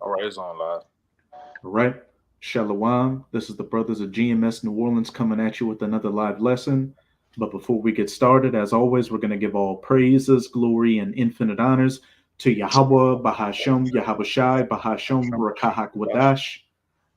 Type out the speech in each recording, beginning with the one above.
All right, it's on live. All right. Shalom. This is the brothers of GMS New Orleans coming at you with another live lesson. But before we get started, as always, we're going to give all praises, glory, and infinite honors to Yahweh, Bahasham, Yahweh Shai, Bahasham, Rakahak Wadash.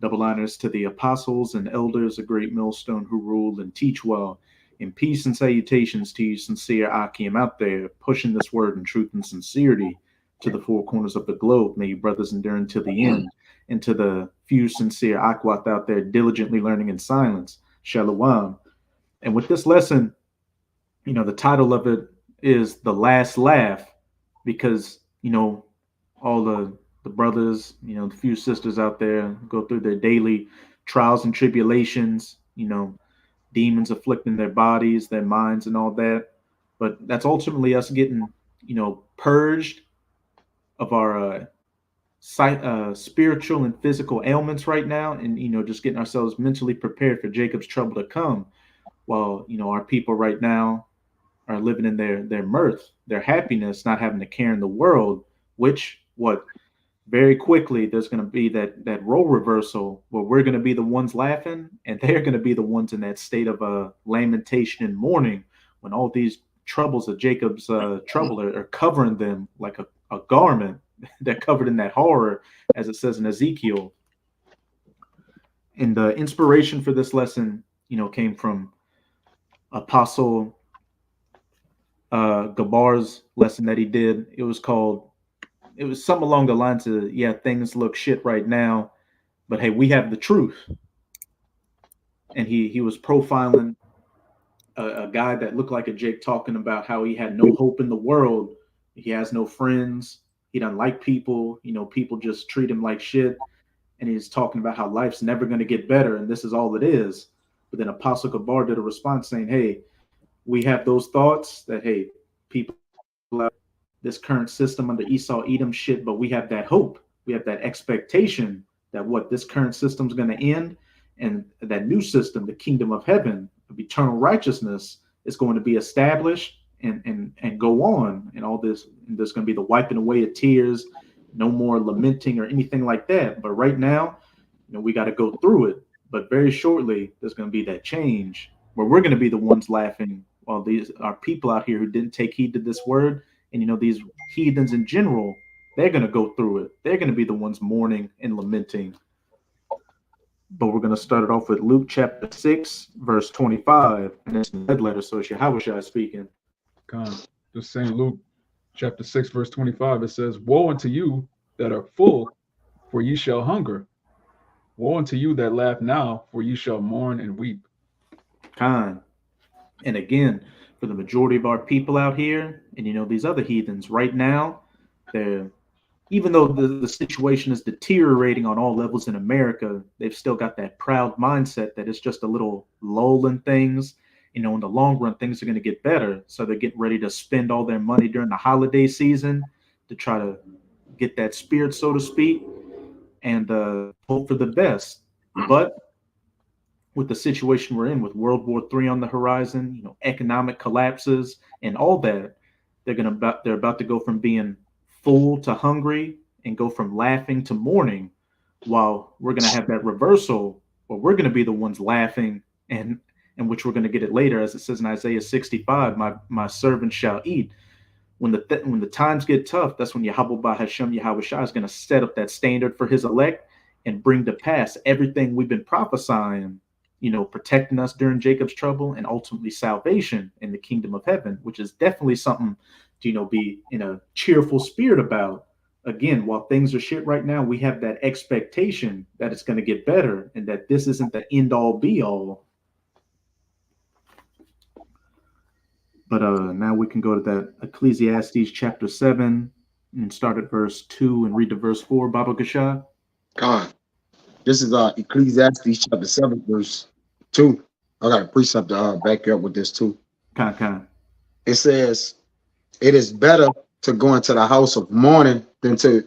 Double honors to the apostles and elders, a great millstone who rule and teach well. In peace and salutations to you, sincere Akim out there, pushing this word in truth and sincerity to the four corners of the globe. May you brothers endure until the end. And to the few sincere Akwat out there diligently learning in silence, Shalom. And with this lesson, the title of it is The Last Laugh, because, all the brothers, the few sisters out there go through their daily trials and tribulations, demons afflicting their bodies, their minds, and all that. But that's ultimately us getting, purged of our spiritual and physical ailments right now, and just getting ourselves mentally prepared for Jacob's trouble to come. While our people right now are living in their mirth, their happiness, not having to care in the world. Which what very quickly there's going to be that role reversal where we're going to be the ones laughing, and they're going to be the ones in that state of lamentation and mourning when all these troubles of Jacob's trouble are covering them like a garment. They're covered in that horror, as it says in Ezekiel. And the inspiration for this lesson, came from Apostle Gabar's lesson that he did. It was something along the lines of, yeah, things look shit right now, but hey, we have the truth. And he was profiling a guy that looked like a Jake, talking about how he had no hope in the world. He has no friends. He doesn't like people. People just treat him like shit. And he's talking about how life's never going to get better, and this is all it is. But then Apostle Gabar did a response saying, hey, we have those thoughts that, hey, people have this current system under Esau Edom shit, but we have that hope. We have that expectation that what this current system's going to end, and that new system, the kingdom of heaven, of eternal righteousness, is going to be established and go on, and all this, and there's going to be the wiping away of tears, no more lamenting or anything like that. But right now, we got to go through it. But very shortly, there's going to be that change where we're going to be the ones laughing, while these are people out here who didn't take heed to this word. And these heathens in general, they're going to go through it. They're going to be the ones mourning and lamenting. But we're going to start it off with Luke chapter 6, verse 25. And it's in red letter, so it's Yahushua speaking. Con. Just St. Luke chapter 6, verse 25, it says, woe unto you that are full, for ye shall hunger. Woe unto you that laugh now, for ye shall mourn and weep. Con. And again, for the majority of our people out here, and these other heathens, right now, they're, even though the situation is deteriorating on all levels in America, they've still got that proud mindset that it's just a little lull in things. In the long run, things are going to get better. So they're getting ready to spend all their money during the holiday season to try to get that spirit, so to speak, and hope for the best. But with the situation we're in, with World War III on the horizon, economic collapses and all that, they're about to go from being full to hungry, and go from laughing to mourning, while we're going to have that reversal, where we're going to be the ones laughing, and which we're going to get it later, as it says in Isaiah 65, my servant shall eat. When the times get tough, that's when Yahweh Hashem, Yahweh Shai, is going to set up that standard for his elect and bring to pass everything we've been prophesying, protecting us during Jacob's trouble, and ultimately salvation in the kingdom of heaven, which is definitely something to, be in a cheerful spirit about. Again, while things are shit right now, we have that expectation that it's going to get better, and that this isn't the end all be all. But now we can go to that Ecclesiastes chapter 7 and start at verse 2 and read to verse 4, Baba Gasha. God. This is Ecclesiastes chapter 7, verse 2. I got a precept to back you up with this too. Con. It says, it is better to go into the house of mourning than to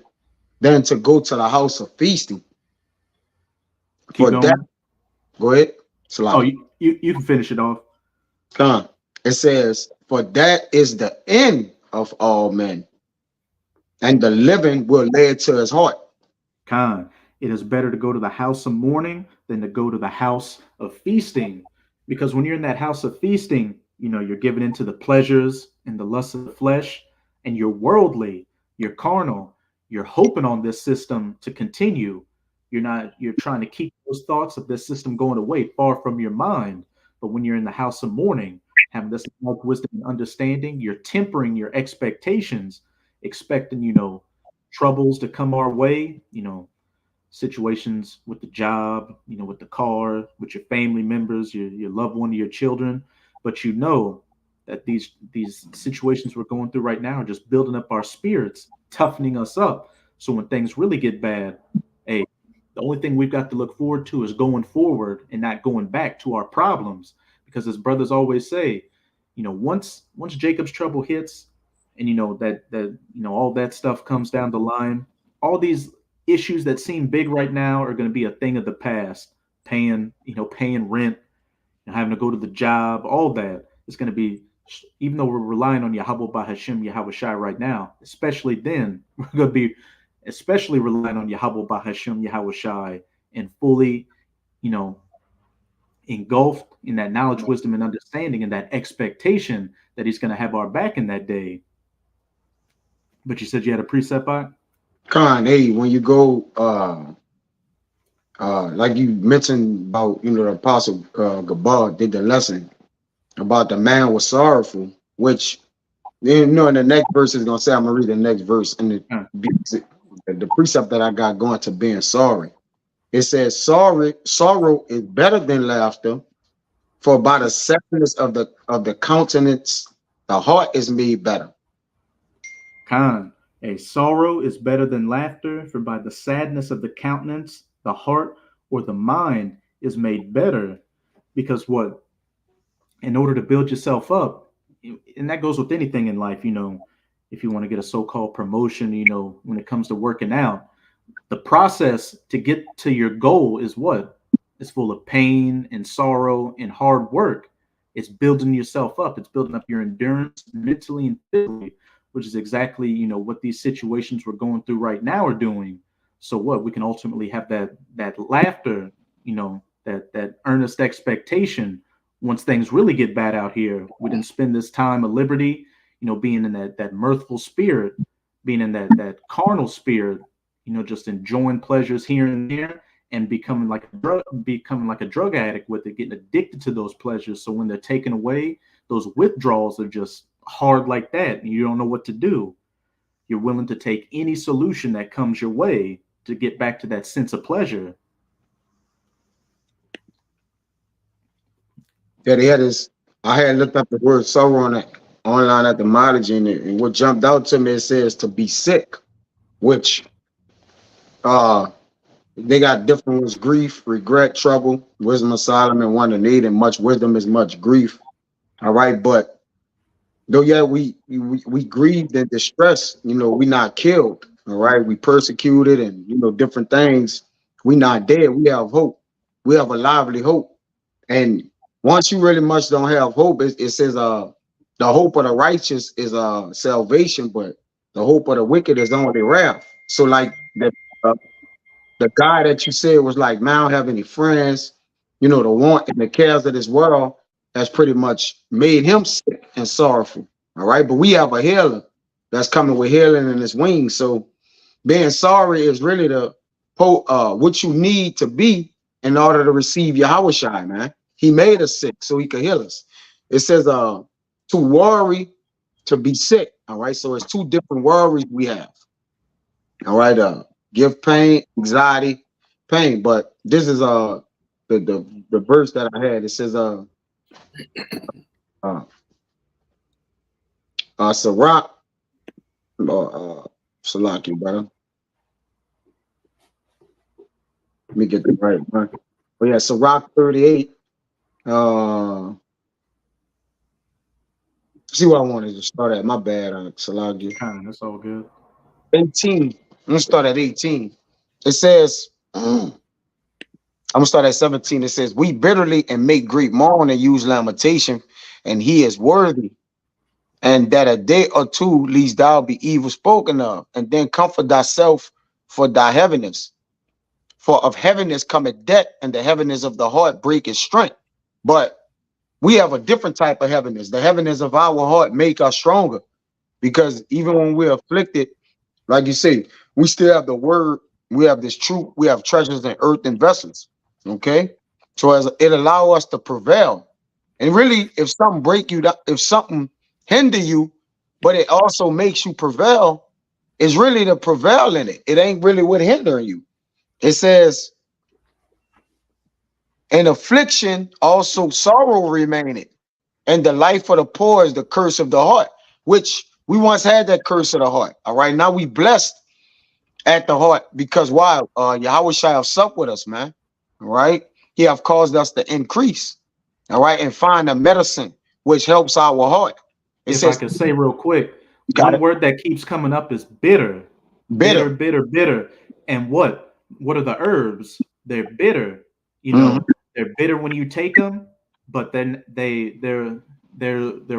go to the house of feasting. Keep going. Go ahead. Oh, you can finish it off. Con. It says, for that is the end of all men, and the living will lay it to his heart. Khan, it is better to go to the house of mourning than to go to the house of feasting. Because when you're in that house of feasting, you're given into the pleasures and the lusts of the flesh, and you're worldly, you're carnal, you're hoping on this system to continue. You're trying to keep those thoughts of this system going away far from your mind. But when you're in the house of mourning, having this knowledge, wisdom, and understanding, you're tempering your expectations, expecting, troubles to come our way, situations with the job, with the car, with your family members, your loved one, your children. But that these situations we're going through right now are just building up our spirits, toughening us up. So when things really get bad, hey, the only thing we've got to look forward to is going forward and not going back to our problems. Because as brothers always say, once Jacob's trouble hits, and that all that stuff comes down the line, all these issues that seem big right now are going to be a thing of the past. Paying rent, having to go to the job, all that is going to be, even though we're relying on Yahweh Bahashem, Yahweh Shai right now, especially then, we're going to be especially relying on Yahweh Bahashem, Yahweh Shai, and fully, engulfed in that knowledge, wisdom, and understanding, and that expectation that he's going to have our back in that day. But you said you had a precept, Bach? Khan, hey, when you go, like you mentioned about, the Apostle Gabar did the lesson about the man was sorrowful, which, in the next verse is going to say, I'm going to read the next verse, and the precept that I got going to being sorry. It says, sorrow is better than laughter, for by the sadness of the countenance, the heart is made better. Khan, a sorrow is better than laughter, for by the sadness of the countenance, the heart or the mind is made better. Because what? In order to build yourself up, and that goes with anything in life, if you want to get a so-called promotion, when it comes to working out, the process to get to your goal is what? It's full of pain and sorrow and hard work. It's building yourself up. It's building up your endurance mentally and physically, which is exactly, what these situations we're going through right now are doing. So what? We can ultimately have that laughter, that earnest expectation once things really get bad out here. We didn't spend this time of liberty, being in that mirthful spirit, being in that carnal spirit, just enjoying pleasures here and there, and becoming like a drug addict with it, getting addicted to those pleasures. So when they're taken away, those withdrawals are just hard like that, and you don't know what to do. You're willing to take any solution that comes your way to get back to that sense of pleasure. Yeah, they had this. I had looked up the word sorrow online at the mileage, and what jumped out to me, it says to be sick, which they got different ones: grief, regret, trouble, wisdom of Solomon, one of need, and much wisdom is much grief. All right, but though, yeah, we grieved and distressed, we not killed. All right, we persecuted and different things. We not dead. We have hope. We have a lively hope. And once you really much don't have hope, it says the hope of the righteous is salvation, but the hope of the wicked is only wrath. So like the guy that you said was like, man, I don't have any friends, the want and the cares of this world has pretty much made him sick and sorrowful. All right, but we have a healer that's coming with healing in his wings. So being sorry is really what you need to be in order to receive Yahweh Shai, man. He made us sick so he could heal us. It says to worry, to be sick. All right, so it's two different worries we have. All right, give pain, anxiety, pain. But this is the verse that I had. It says Sirach, Salaki, brother. Let me get the right one. Oh yeah, Sirach 38. See what I wanted to start at. My bad, Salaki. That's all good. 18. I'm gonna start at 18. It says, I'm gonna start at 17. It says, we bitterly and make great mourn and use lamentation, and he is worthy. And that a day or two least thou be evil spoken of, and then comfort thyself for thy heaviness. For of heaviness cometh death, and the heaviness of the heart breaketh strength. But we have a different type of heaviness. The heaviness of our heart make us stronger, because even when we're afflicted, like you say, we still have the word, we have this truth, we have treasures in earthen vessels. Okay, so as it allow us to prevail. And really, if something break you down, if something hinder you, but it also makes you prevail, it's really to prevail in it. It ain't really what hindering you. It says, in affliction also sorrow remaineth, and the life of the poor is the curse of the heart, which we once had that curse of the heart. All right, now we blessed at the heart, because why? Yahweh shall have supped with us, man. All right, he have caused us to increase. All right, and find a medicine which helps our heart. It If says, I could say real quick, got one it, word that keeps coming up is bitter. bitter. Bitter. And what are the herbs? They're bitter. You Mhm. know, they're bitter when you take them, but then they're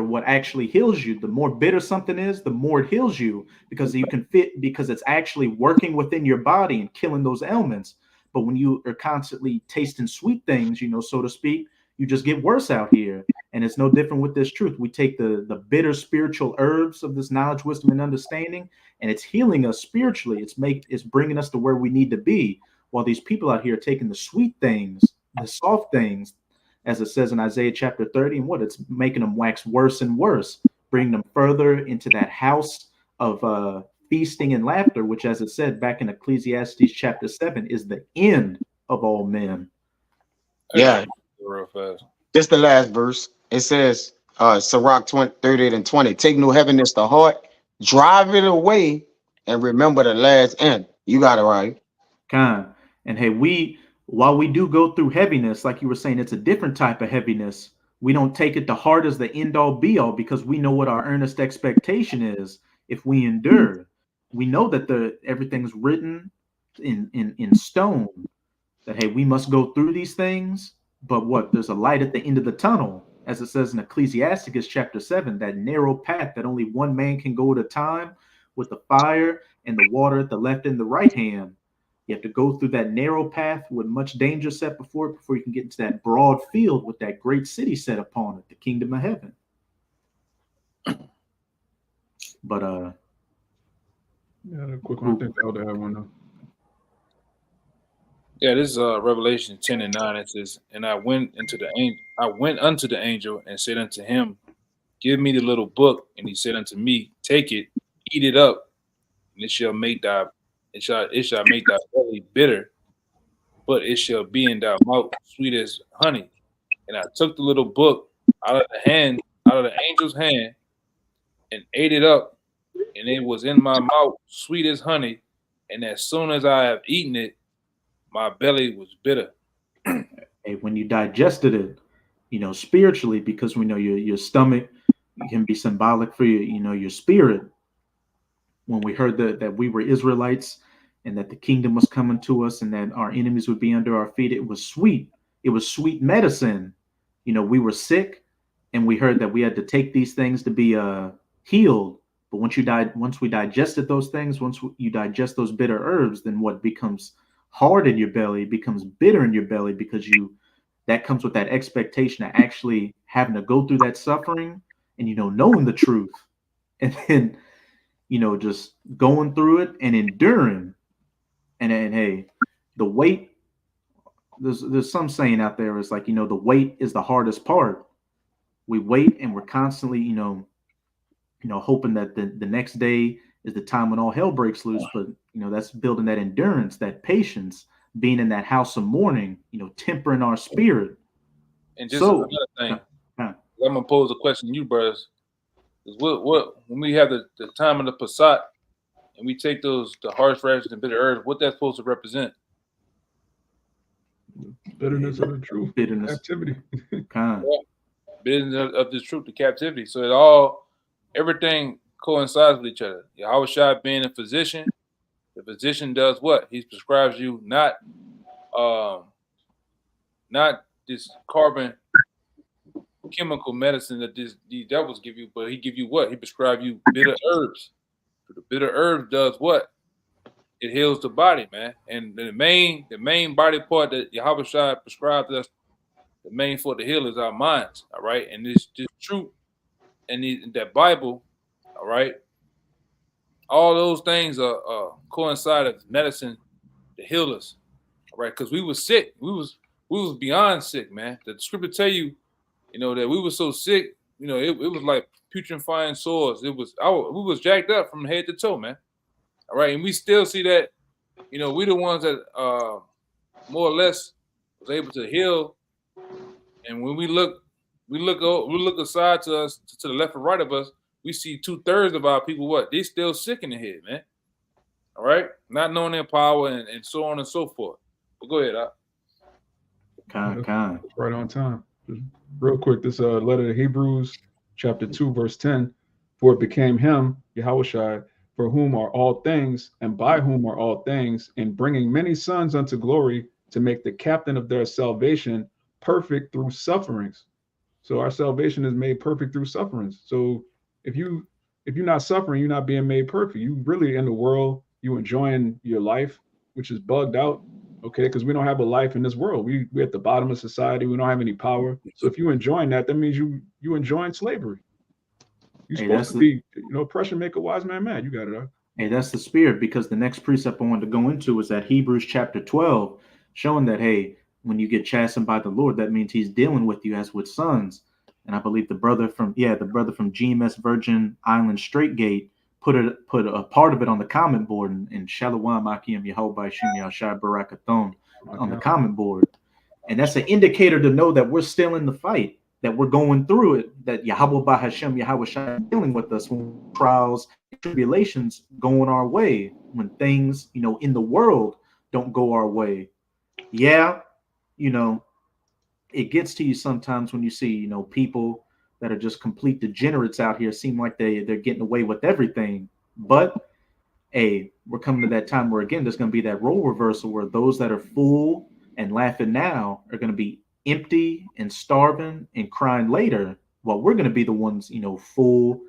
what actually heals you. The more bitter something is, the more it heals you, because you can fit, because it's actually working within your body and killing those ailments. But when you are constantly tasting sweet things, so to speak, you just get worse out here. And it's no different with this truth. We take the bitter spiritual herbs of this knowledge, wisdom, and understanding, and it's healing us spiritually. It's bringing us to where we need to be. While these people out here are taking the sweet things, the soft things, as it says in Isaiah chapter 30, and what it's making them wax worse and worse, bringing them further into that house of feasting and laughter, which, as it said back in Ecclesiastes chapter 7, is the end of all men. Yeah, Real fast. this the last verse. It says, Sirach 38 and 20, take no heaviness to heart, drive it away, and remember the last end. You got it right. Kind. And hey, while we do go through heaviness, like you were saying, it's a different type of heaviness. We don't take it to heart as the end all be all, because we know what our earnest expectation is if we endure. We know that everything's written in stone, that hey, we must go through these things, but what? There's a light at the end of the tunnel, as it says in Ecclesiasticus chapter 7, that narrow path that only one man can go at a time, with the fire and the water at the left and the right hand. You have to go through that narrow path with much danger set before you can get into that broad field with that great city set upon it, the kingdom of heaven. But Yeah, a quick one. I think the elder had one though. Yeah, this is Revelation 10 and 9. It says, and I went unto the angel and said unto him, give me the little book. And he said unto me, take it, eat it up, and it shall make thy belly bitter, but it shall be in thy mouth sweet as honey. And I took the little book out of the angel's hand, and ate it up, and it was in my mouth sweet as honey. And as soon as I have eaten it, my belly was bitter. hey, when you digested it, spiritually, because we know your stomach can be symbolic for your spirit. When we heard that we were Israelites and that the kingdom was coming to us and that our enemies would be under our feet, it was sweet. It was sweet medicine. We were sick, and we heard that we had to take these things to be healed. But once we digested those things, once you digest those bitter herbs, then what becomes hard in your belly becomes bitter in your belly, because that comes with that expectation of actually having to go through that suffering and knowing the truth, and then just going through it and enduring. And hey, the weight, there's some saying out there, is like, the wait is the hardest part. We wait and we're constantly, hoping that the next day is the time when all hell breaks loose. But that's building that endurance, that patience, being in that house of mourning, tempering our spirit. And just another thing, I'm gonna pose a question to you, brothers. Is what when we have the time of the Passat and we take the harsh rashes and bitter herbs, what that's supposed to represent? Bitterness of the truth. Bitterness. Captivity. Bitterness of the truth, the captivity. So everything coincides with each other. Yahweh Shai being a physician, the physician does what? He prescribes you not this carbon chemical medicine that these devils give you, but he give you what? He prescribes you bitter herbs. So the bitter herb does what? it heals the body, man. And the main body part that Yahweh Shai prescribed us, the main for the heal is our minds, all right? And this truth and that Bible, all right? All those things are coincide as medicine to heal us, all right? Because we was sick. We was beyond sick, man. The scripture tell you, that we were so sick, it was like putrefying sores. We was jacked up from head to toe, man. All right, and we still see that, we the ones that more or less was able to heal. And when we look aside to us, to the left and right of us, we see 2/3 of our people, what? They still sick in the head, man. All right? Not knowing their power and so on and so forth. But go ahead, Kind. Right on time. Just real quick, this letter to Hebrews, chapter 2, verse 10. For it became him, Yahushua, for whom are all things, and by whom are all things, in bringing many sons unto glory, to make the captain of their salvation perfect through sufferings. So our salvation is made perfect through sufferings. So if you're not suffering, you're not being made perfect. You really in the world, you enjoying your life, which is bugged out, okay? Because we don't have a life in this world. We're at the bottom of society. We don't have any power. So if you're enjoying that means you enjoying slavery. You're supposed to be, oppression make a wise man mad. You got it, huh? Hey, that's the spirit, because the next precept I wanted to go into is that Hebrews chapter 12, showing that, hey, when you get chastened by the Lord, that means he's dealing with you as with sons. And I believe the brother from GMS Virgin Island Straightgate put a part of it on the comment board, and Shalom Akim Yehovah Shim Yashai Barakathon on the comment board. And that's an indicator to know that we're still in the fight, that we're going through it, that Yahweh Bahashem, Yahweh Shai dealing with us when trials, tribulations going our way, when things, in the world don't go our way. Yeah, it gets to you sometimes when you see, people that are just complete degenerates out here seem like they're getting away with everything. But hey, we're coming to that time where, again, there's going to be that role reversal where those that are full and laughing now are going to be empty and starving and crying later, while we're going to be the ones, full,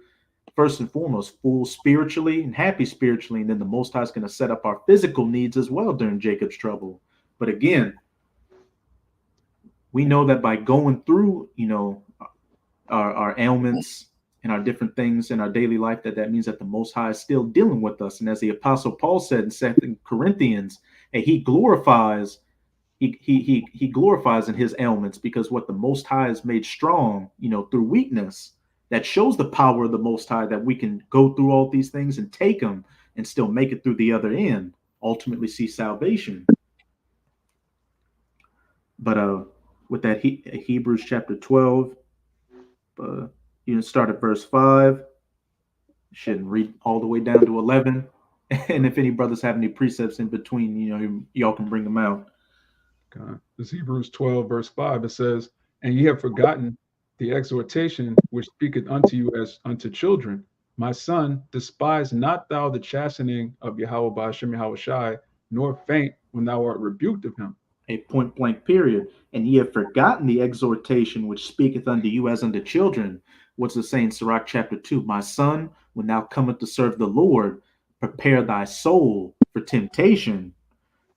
first and foremost, full spiritually and happy spiritually. And then the Most High is going to set up our physical needs as well during Jacob's trouble. But again, we know that by going through, our ailments and our different things in our daily life, that means that the Most High is still dealing with us. And as the Apostle Paul said in 2 Corinthians, he glorifies he glorifies in his ailments, because what the Most High has made strong, through weakness, that shows the power of the Most High, that we can go through all these things and take them and still make it through the other end, ultimately see salvation. But with that Hebrews chapter 12, you can start at verse 5. Shouldn't read all the way down to 11. And if any brothers have any precepts in between, y'all can bring them out. This Hebrews 12, verse 5, it says, and ye have forgotten the exhortation which speaketh unto you as unto children. My son, despise not thou the chastening of Yahweh Ba'ashem Yahweh Shai, nor faint when thou art rebuked of him. A point blank period. And ye have forgotten the exhortation which speaketh unto you as unto children. What's it saying? Sirach chapter 2. My son, when thou cometh to serve the Lord, prepare thy soul for temptation.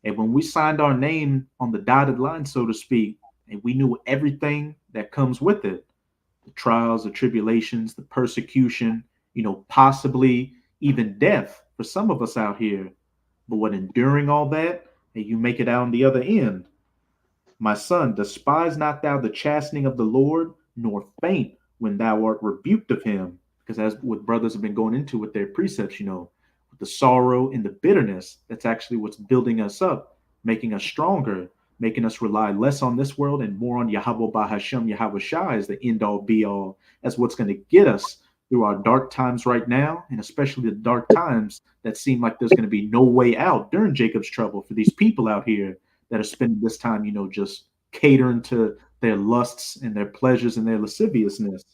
And when we signed our name on the dotted line, so to speak, and we knew everything that comes with it, the trials, the tribulations, the persecution, possibly even death for some of us out here. But when enduring all that, and you make it out on the other end. My son, despise not thou the chastening of the Lord, nor faint when thou art rebuked of him. Because as what brothers have been going into with their precepts, with the sorrow and the bitterness, that's actually what's building us up, making us stronger, making us rely less on this world and more on Yahweh Bahashem, Yahweh Shai as the end all be all, as what's going to get us through our dark times right now, and especially the dark times that seem like there's going to be no way out during Jacob's trouble for these people out here that are spending this time, just catering to their lusts and their pleasures and their lasciviousness.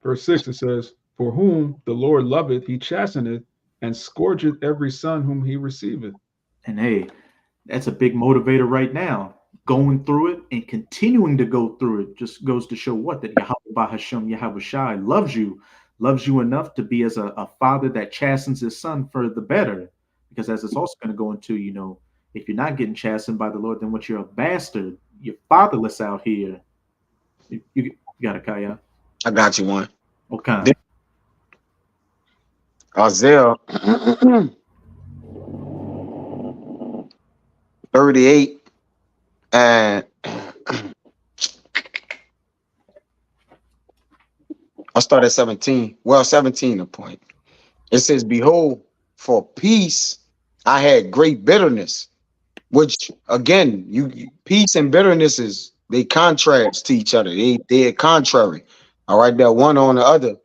Verse 6, it says, for whom the Lord loveth, he chasteneth, and scourgeth every son whom he receiveth. And hey, that's a big motivator right now. Going through it and continuing to go through it just goes to show what? That Yahweh Bahashem, Yahweh Shai loves you loves you enough to be as a father that chastens his son for the better. Because as it's also going to go into, if you're not getting chastened by the Lord, then what, you're a bastard. You're fatherless out here. You got it, Kaya. I got you one. Okay. Isaiah 38 and I'll start at 17. Well, 17 the point. It says, behold, for peace I had great bitterness, which again, peace and bitterness they contrast to each other. They're contrary. All right, they're one on the other.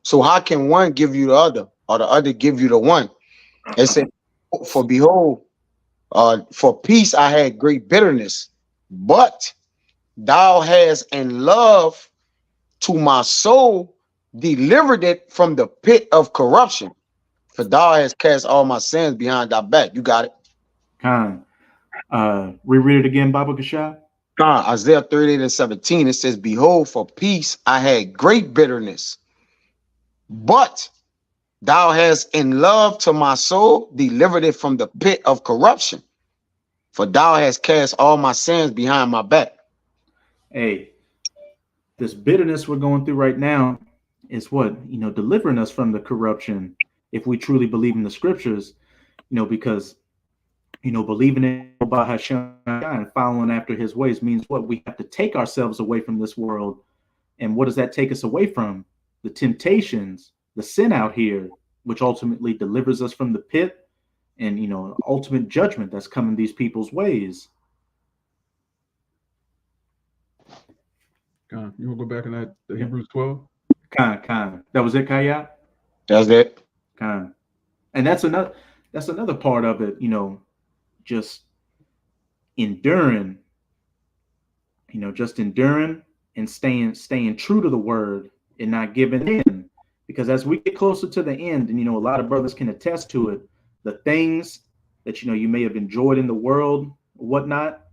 So how can one give you the other, or the other give you the one? It said, for behold, for peace I had great bitterness, but thou hast in love to my soul delivered it from the pit of corruption. For thou hast cast all my sins behind thy back. You got it. Khan. Reread it again, Baba Gasha. Isaiah 38 and 17, it says, behold, for peace I had great bitterness, but thou hast in love to my soul delivered it from the pit of corruption. For thou hast cast all my sins behind my back. Hey, this bitterness we're going through right now is what, delivering us from the corruption, if we truly believe in the scriptures, because believing in about Hashem and following after his ways means what? We have to take ourselves away from this world. And what does that take us away from? The temptations, the sin out here, which ultimately delivers us from the pit and, ultimate judgment that's coming these people's ways. You want to go back in that Hebrews 12? Khan. That was it, Kaya? That's it. Khan. And that's another part of it, just enduring, just enduring and staying true to the word and not giving in. Because as we get closer to the end, and, a lot of brothers can attest to it, the things that, you may have enjoyed in the world or whatnot,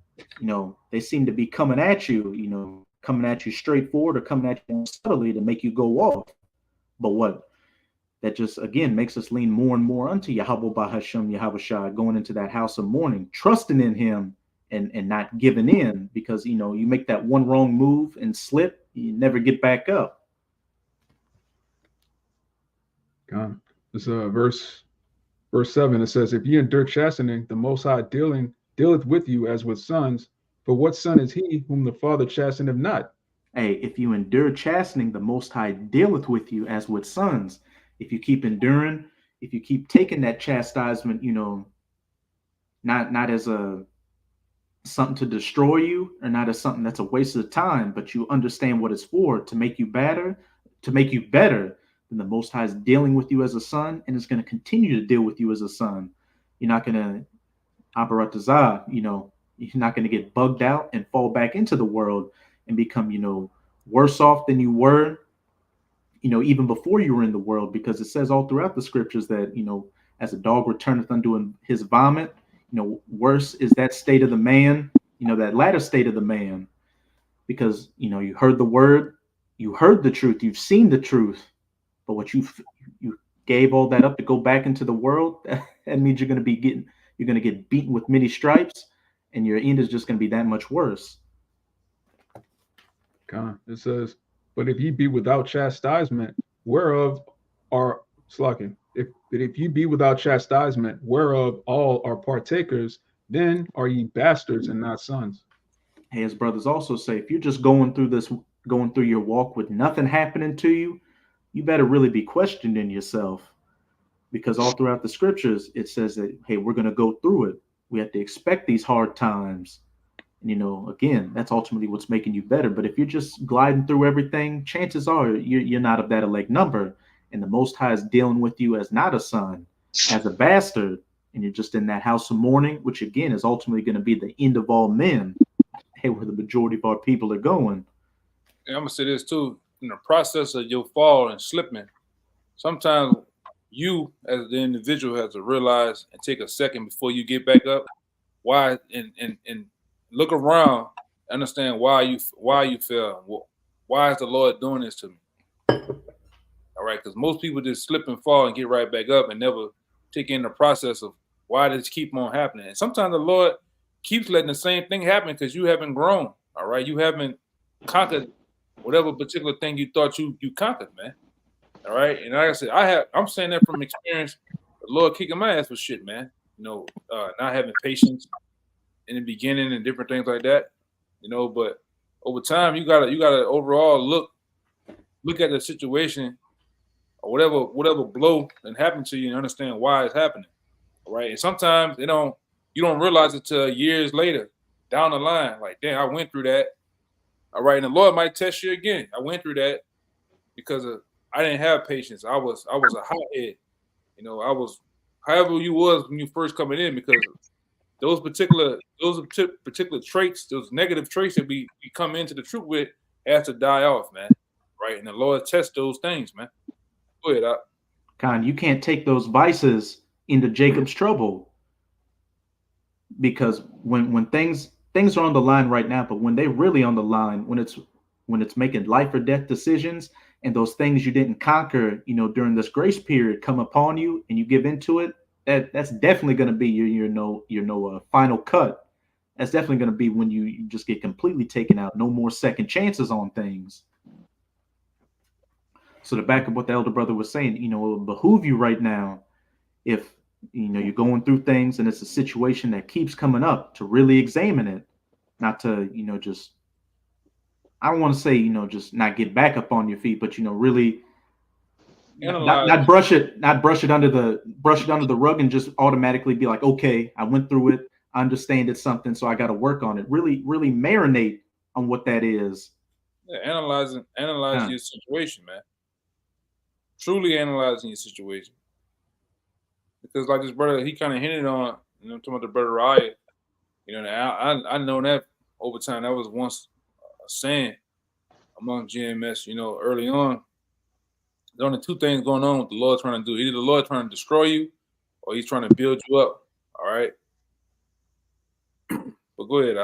they seem to be coming at you, coming at you straightforward or coming at you subtly to make you go off. But what? That just, again, makes us lean more and more unto Yahweh Bahashem, Yahweh Shah, going into that house of mourning, trusting in him and not giving in, because, you make that one wrong move and slip, you never get back up. This verse 7, it says, if ye endure chastening, the Most High dealeth with you as with sons. For what son is he whom the Father chasteneth not? Hey, if you endure chastening, the Most High dealeth with you as with sons. If you keep enduring, if you keep taking that chastisement, not as something to destroy you, or not as something that's a waste of time, but you understand what it's for, to make you better, then the Most High is dealing with you as a son, and is going to continue to deal with you as a son. You're not going to aparatazah, you're not going to get bugged out and fall back into the world and become, worse off than you were, even before you were in the world, because it says all throughout the scriptures that, as a dog returneth unto his vomit, worse is that state of the man, that latter state of the man, because, you heard the word, you heard the truth, you've seen the truth, but what you gave all that up to go back into the world, that means you're going to get beaten with many stripes, and your end is just going to be that much worse. It says, but if ye be without chastisement, whereof are slacking. If ye be without chastisement, whereof all are partakers, then are ye bastards and not sons. Hey, as brothers also say, if you're just going through your walk with nothing happening to you, you better really be questioning yourself, because all throughout the scriptures it says that, hey, we're going to go through it. We have to expect these hard times. And, again, that's ultimately what's making you better. But if you're just gliding through everything, chances are you're not of that elect number. And the Most High is dealing with you as not a son, as a bastard. And you're just in that house of mourning, which, again, is ultimately going to be the end of all men. Hey, where the majority of our people are going. And I'm going to say this, too. In the process of your fall and slipping, sometimes you, as the individual, have to realize and take a second before you get back up. Why? And look around, understand why you fell. Why is the Lord doing this to me? All All right, because most people just slip and fall and get right back up and never take in the process of why does keep on happening. And sometimes the Lord keeps letting the same thing happen because you haven't grown. All right, you haven't conquered whatever particular thing you thought you conquered, man. All right, and like I said, I'm saying that from experience. The Lord kicking my ass for shit, man. You know, not having patience in the beginning and different things like that. You know, but over time, you gotta overall look at the situation or whatever blow that happened to you and understand why it's happening. All right, and sometimes you don't realize it till years later down the line. Like, damn, I went through that. All right, and the Lord might test you again. I went through that because I didn't have patience. I was a hothead. You know, I was however you was when you first coming in, because those particular traits, those negative traits that we come into the truth with, have to die off, man. Right, and the Lord tests those things, man. Go ahead, Con, you can't take those vices into Jacob's trouble, because when things are on the line right now, but when they really on the line, when it's making life or death decisions, and those things you didn't conquer, you know, during this grace period come upon you and you give into it, that's definitely going to be your final cut. That's definitely going to be when you just get completely taken out. No more second chances on things. So to back up what the elder brother was saying, you know, it would behoove you right now, if you know you're going through things and it's a situation that keeps coming up, to really examine it, not to, you know, just, I don't want to say, you know, just not get back up on your feet, but, you know, really not brush it under the rug and just automatically be like, okay, I went through it, I understand it's something, so I got to work on it. Really marinate on what that is. Yeah, analyze your situation, man. Truly analyzing your situation, because like this brother, he kind of hinted on, you know, talking about the brother Riot. You know, I know that over time that was once a saying among GMS. You know, early on, there's only two things going on with the Lord trying to do. Either the Lord trying to destroy you, or He's trying to build you up. All right. But go ahead,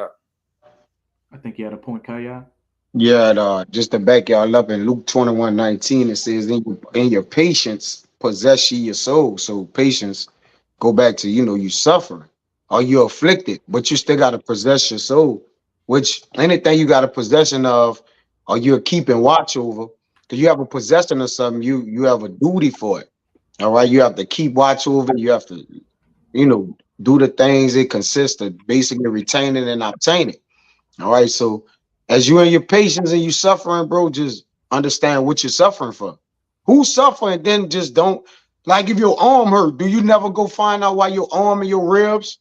I think you had a point, Kaya. Yeah, just to back y'all up, in Luke 21:19, it says, in your patience possess ye your soul. So patience, go back to, you know, you suffer or you're afflicted, but you still got to possess your soul, which anything you got a possession of or you're keeping watch over, because you have a possession of something, you have a duty for it. All right, you have to keep watch over it. You have to, you know, do the things it consists of, basically retaining and obtaining. All right, so as you in your patience and you suffering, bro, just understand what you're suffering for. Who's suffering? Then just don't, like, if your arm hurt, do you never go find out why your arm and your ribs,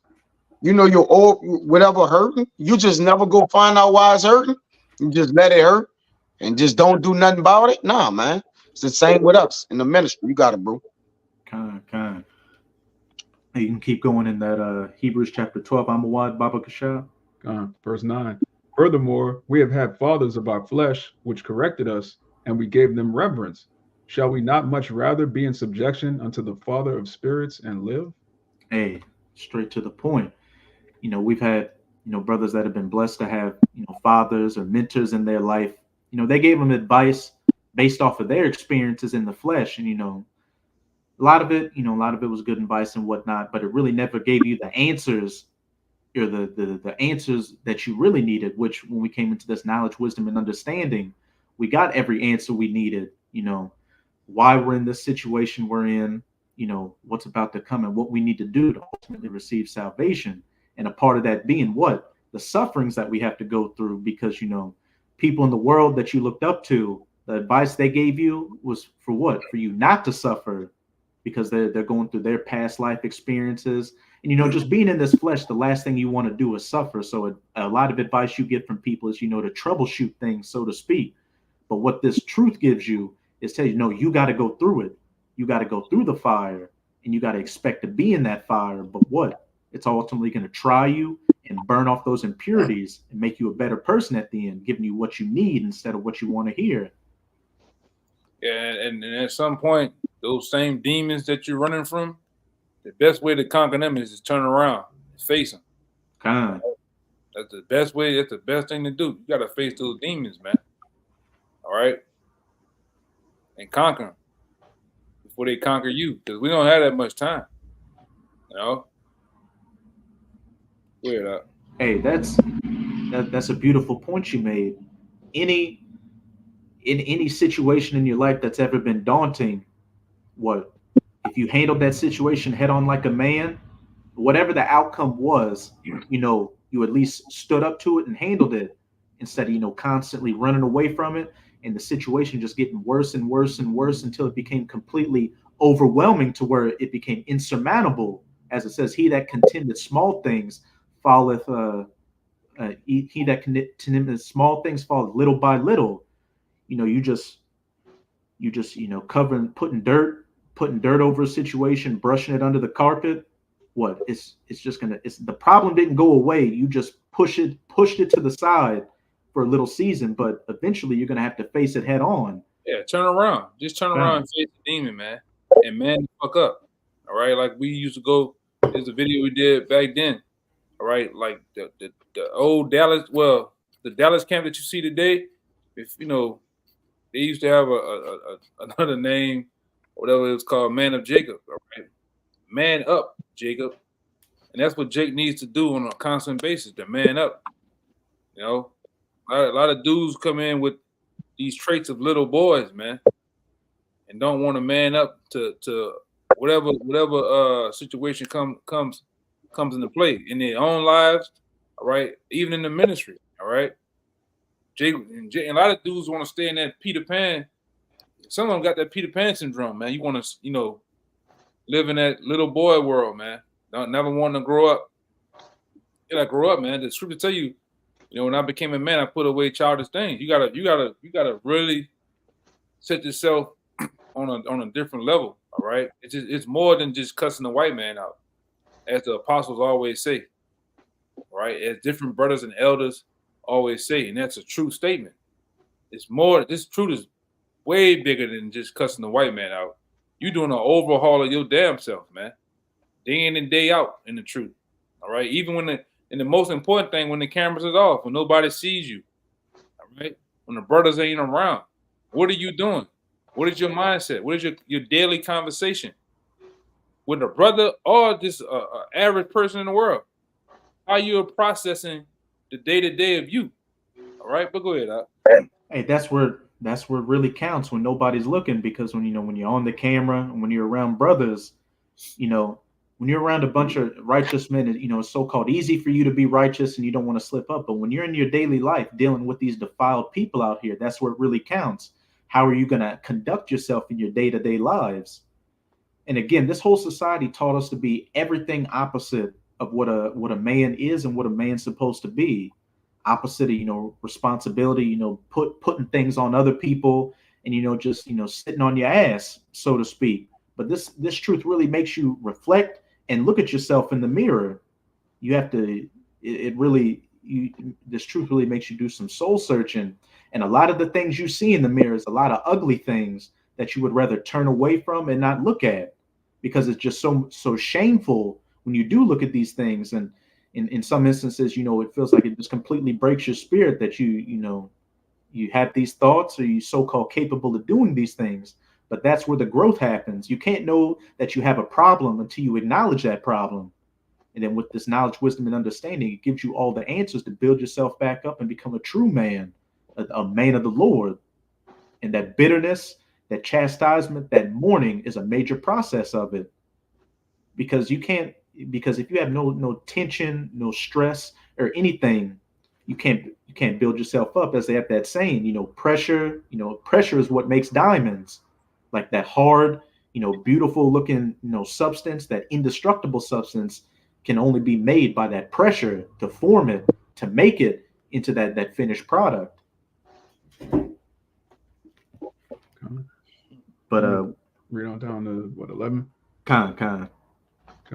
you know, your whatever hurting? You just never go find out why it's hurting. You just let it hurt and just don't do nothing about it. Nah, man, it's the same with us in the ministry. You got it, bro. Kind. You can keep going in that Hebrews chapter 12. Amawad Baba Kasha. Verse 9. Furthermore, we have had fathers of our flesh, which corrected us, and we gave them reverence. Shall we not much rather be in subjection unto the Father of spirits and live? Hey, straight to the point. You know, we've had, you know, brothers that have been blessed to have, you know, fathers or mentors in their life. You know, they gave them advice based off of their experiences in the flesh. And, you know, a lot of it was good advice and whatnot, but it really never gave you the answers, or the answers that you really needed, which when we came into this knowledge, wisdom, and understanding, we got every answer we needed, you know, why we're in this situation we're in, you know, what's about to come and what we need to do to ultimately receive salvation. And a part of that being what? The sufferings that we have to go through, because, you know, people in the world that you looked up to, the advice they gave you was for what? For you not to suffer, because they're going through their past life experiences. And, you know, just being in this flesh, the last thing you want to do is suffer. So a lot of advice you get from people is, you know, to troubleshoot things, so to speak. But what this truth gives you is tell you, no, you got to go through it. You got to go through the fire, and you got to expect to be in that fire. But what? It's ultimately going to try you and burn off those impurities and make you a better person at the end, giving you what you need instead of what you want to hear. Yeah, and at some point, those same demons that you're running from, the best way to conquer them is to turn around and face them. Kind. That's the best way. That's the best thing to do. You got to face those demons, man. All right, and conquer them. before they conquer you, because we don't have that much time. You know. Weird up. Hey, that's a beautiful point you made. In any situation in your life that's ever been daunting, what if you handled that situation head on like a man, whatever the outcome was, you at least stood up to it and handled it instead of, constantly running away from it and the situation just getting worse and worse and worse until it became completely overwhelming to where it became insurmountable. As it says, he that contendeth small things falleth, he that contendeth small things falleth little by little. You just, covering, putting dirt over a situation, brushing it under the carpet. What it's just gonna, it's the problem didn't go away. You just pushed it to the side for a little season, but eventually you're gonna have to face it head on. Yeah, turn around. Just turn around and face the demon, man. And man the fuck up. All right. Like we used to go, there's a video we did back then. All right. Like the old Dallas, well, the Dallas camp that you see today, if they used to have another name, whatever it was called, Man of Jacob. All right. Man up, Jacob. And that's what Jake needs to do on a constant basis, to man up. A lot of dudes come in with these traits of little boys, man, and don't want to man up to whatever situation comes into play in their own lives, all right, even in the ministry, all right. Jake, and a lot of dudes want to stay in that Peter Pan. Some of them got that Peter Pan syndrome, man. You want to, live in that little boy world, man. Never wanting to grow up. You gotta grow up, man. The scripture tell you, when I became a man, I put away childish things. You gotta really set yourself on a different level. All right. It's more than just cussing the white man out, as the apostles always say. All right, as different brothers and elders always say, and that's a true statement. It's more. This truth is way bigger than just cussing the white man out. You doing an overhaul of your damn self, man. Day in and day out in the truth. All right. Even when the most important thing, when the cameras is off, when nobody sees you. All right. When the brothers ain't around, what are you doing? What is your mindset? What is your daily conversation with a brother or just an average person in the world? How you are processing the day-to-day of you. All right, but go ahead. Hey, that's where it really counts, when nobody's looking, because when you're on the camera and when you're around brothers, when you're around a bunch of righteous men, it's so-called easy for you to be righteous and you don't want to slip up. But when you're in your daily life dealing with these defiled people out here, that's where it really counts. How are you going to conduct yourself in your day-to-day lives? And again, this whole society taught us to be everything opposite of what a man is and what a man's supposed to be. Opposite of, responsibility, putting things on other people and, just, sitting on your ass, so to speak. But this truth really makes you reflect and look at yourself in the mirror. You have to, this truth really makes you do some soul searching. And a lot of the things you see in the mirror is a lot of ugly things that you would rather turn away from and not look at, because it's just so shameful when you do look at these things. And in some instances, it feels like it just completely breaks your spirit that you have these thoughts, or you so-called capable of doing these things. But that's where the growth happens. You can't know that you have a problem until you acknowledge that problem. And then with this knowledge, wisdom, and understanding, it gives you all the answers to build yourself back up and become a true man, a man of the Lord. And that bitterness, that chastisement, that mourning is a major process of it. Because if you have no tension, no stress or anything, you can't build yourself up. As they have that saying, pressure is what makes diamonds. Like that hard, beautiful looking, substance, that indestructible substance can only be made by that pressure to form it, to make it into that finished product. But read on down to what, 11? Kind. Down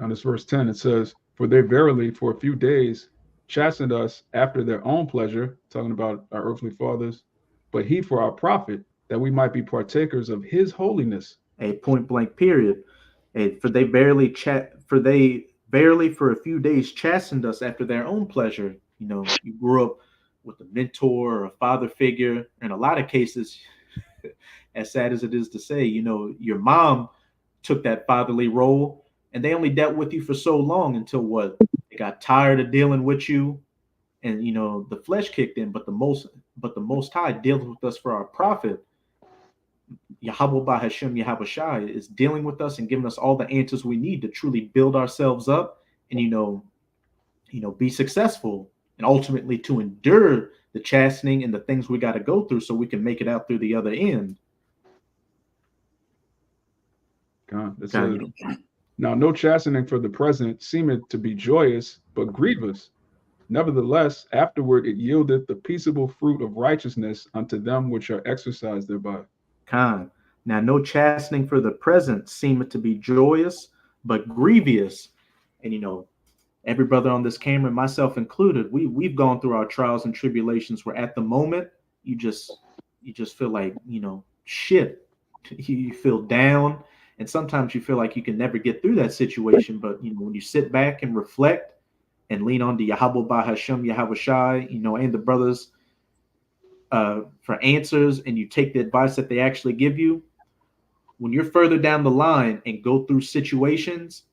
this verse 10, it says, "For they verily for a few days chastened us after their own pleasure," talking about our earthly fathers, "but he for our profit, that we might be partakers of his holiness." A point blank period. For they verily for a few days chastened us after their own pleasure. You grew up with a mentor or a father figure. In a lot of cases, as sad as it is to say, your mom took that fatherly role, and they only dealt with you for so long until what? They got tired of dealing with you, and the flesh kicked in. But the most high deals with us for our profit. Yahweh Bahashem Yahweh Shai is dealing with us and giving us all the answers we need to truly build ourselves up and be successful, and ultimately to endure the chastening and the things we got to go through so we can make it out through the other end. God, it says, now no chastening for the present seemeth to be joyous, but grievous. Nevertheless, afterward it yieldeth the peaceable fruit of righteousness unto them which are exercised thereby. Now no chastening for the present seemeth to be joyous, but grievous. And every brother on this camera, myself included, we've gone through our trials and tribulations where at the moment you just feel like shit. You feel down, and sometimes you feel like you can never get through that situation. But when you sit back and reflect and lean on to Yahweh Bahashem Yahweh Shai, and the brothers for answers, and you take the advice that they actually give you, when you're further down the line and go through situations,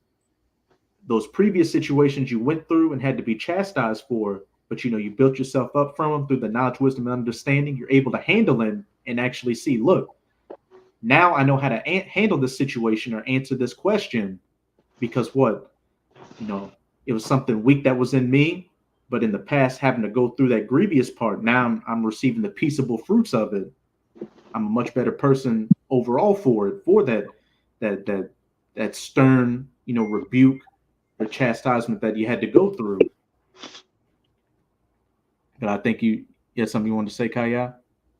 those previous situations you went through and had to be chastised for, but you built yourself up from them through the knowledge, wisdom, and understanding, you're able to handle them and actually see, look, now I know how to handle this situation or answer this question, because what? It was something weak that was in me, but in the past, having to go through that grievous part, now I'm receiving the peaceable fruits of it. I'm a much better person overall for it, for that stern, rebuke or chastisement that you had to go through. But I think you had something you wanted to say, Kaya?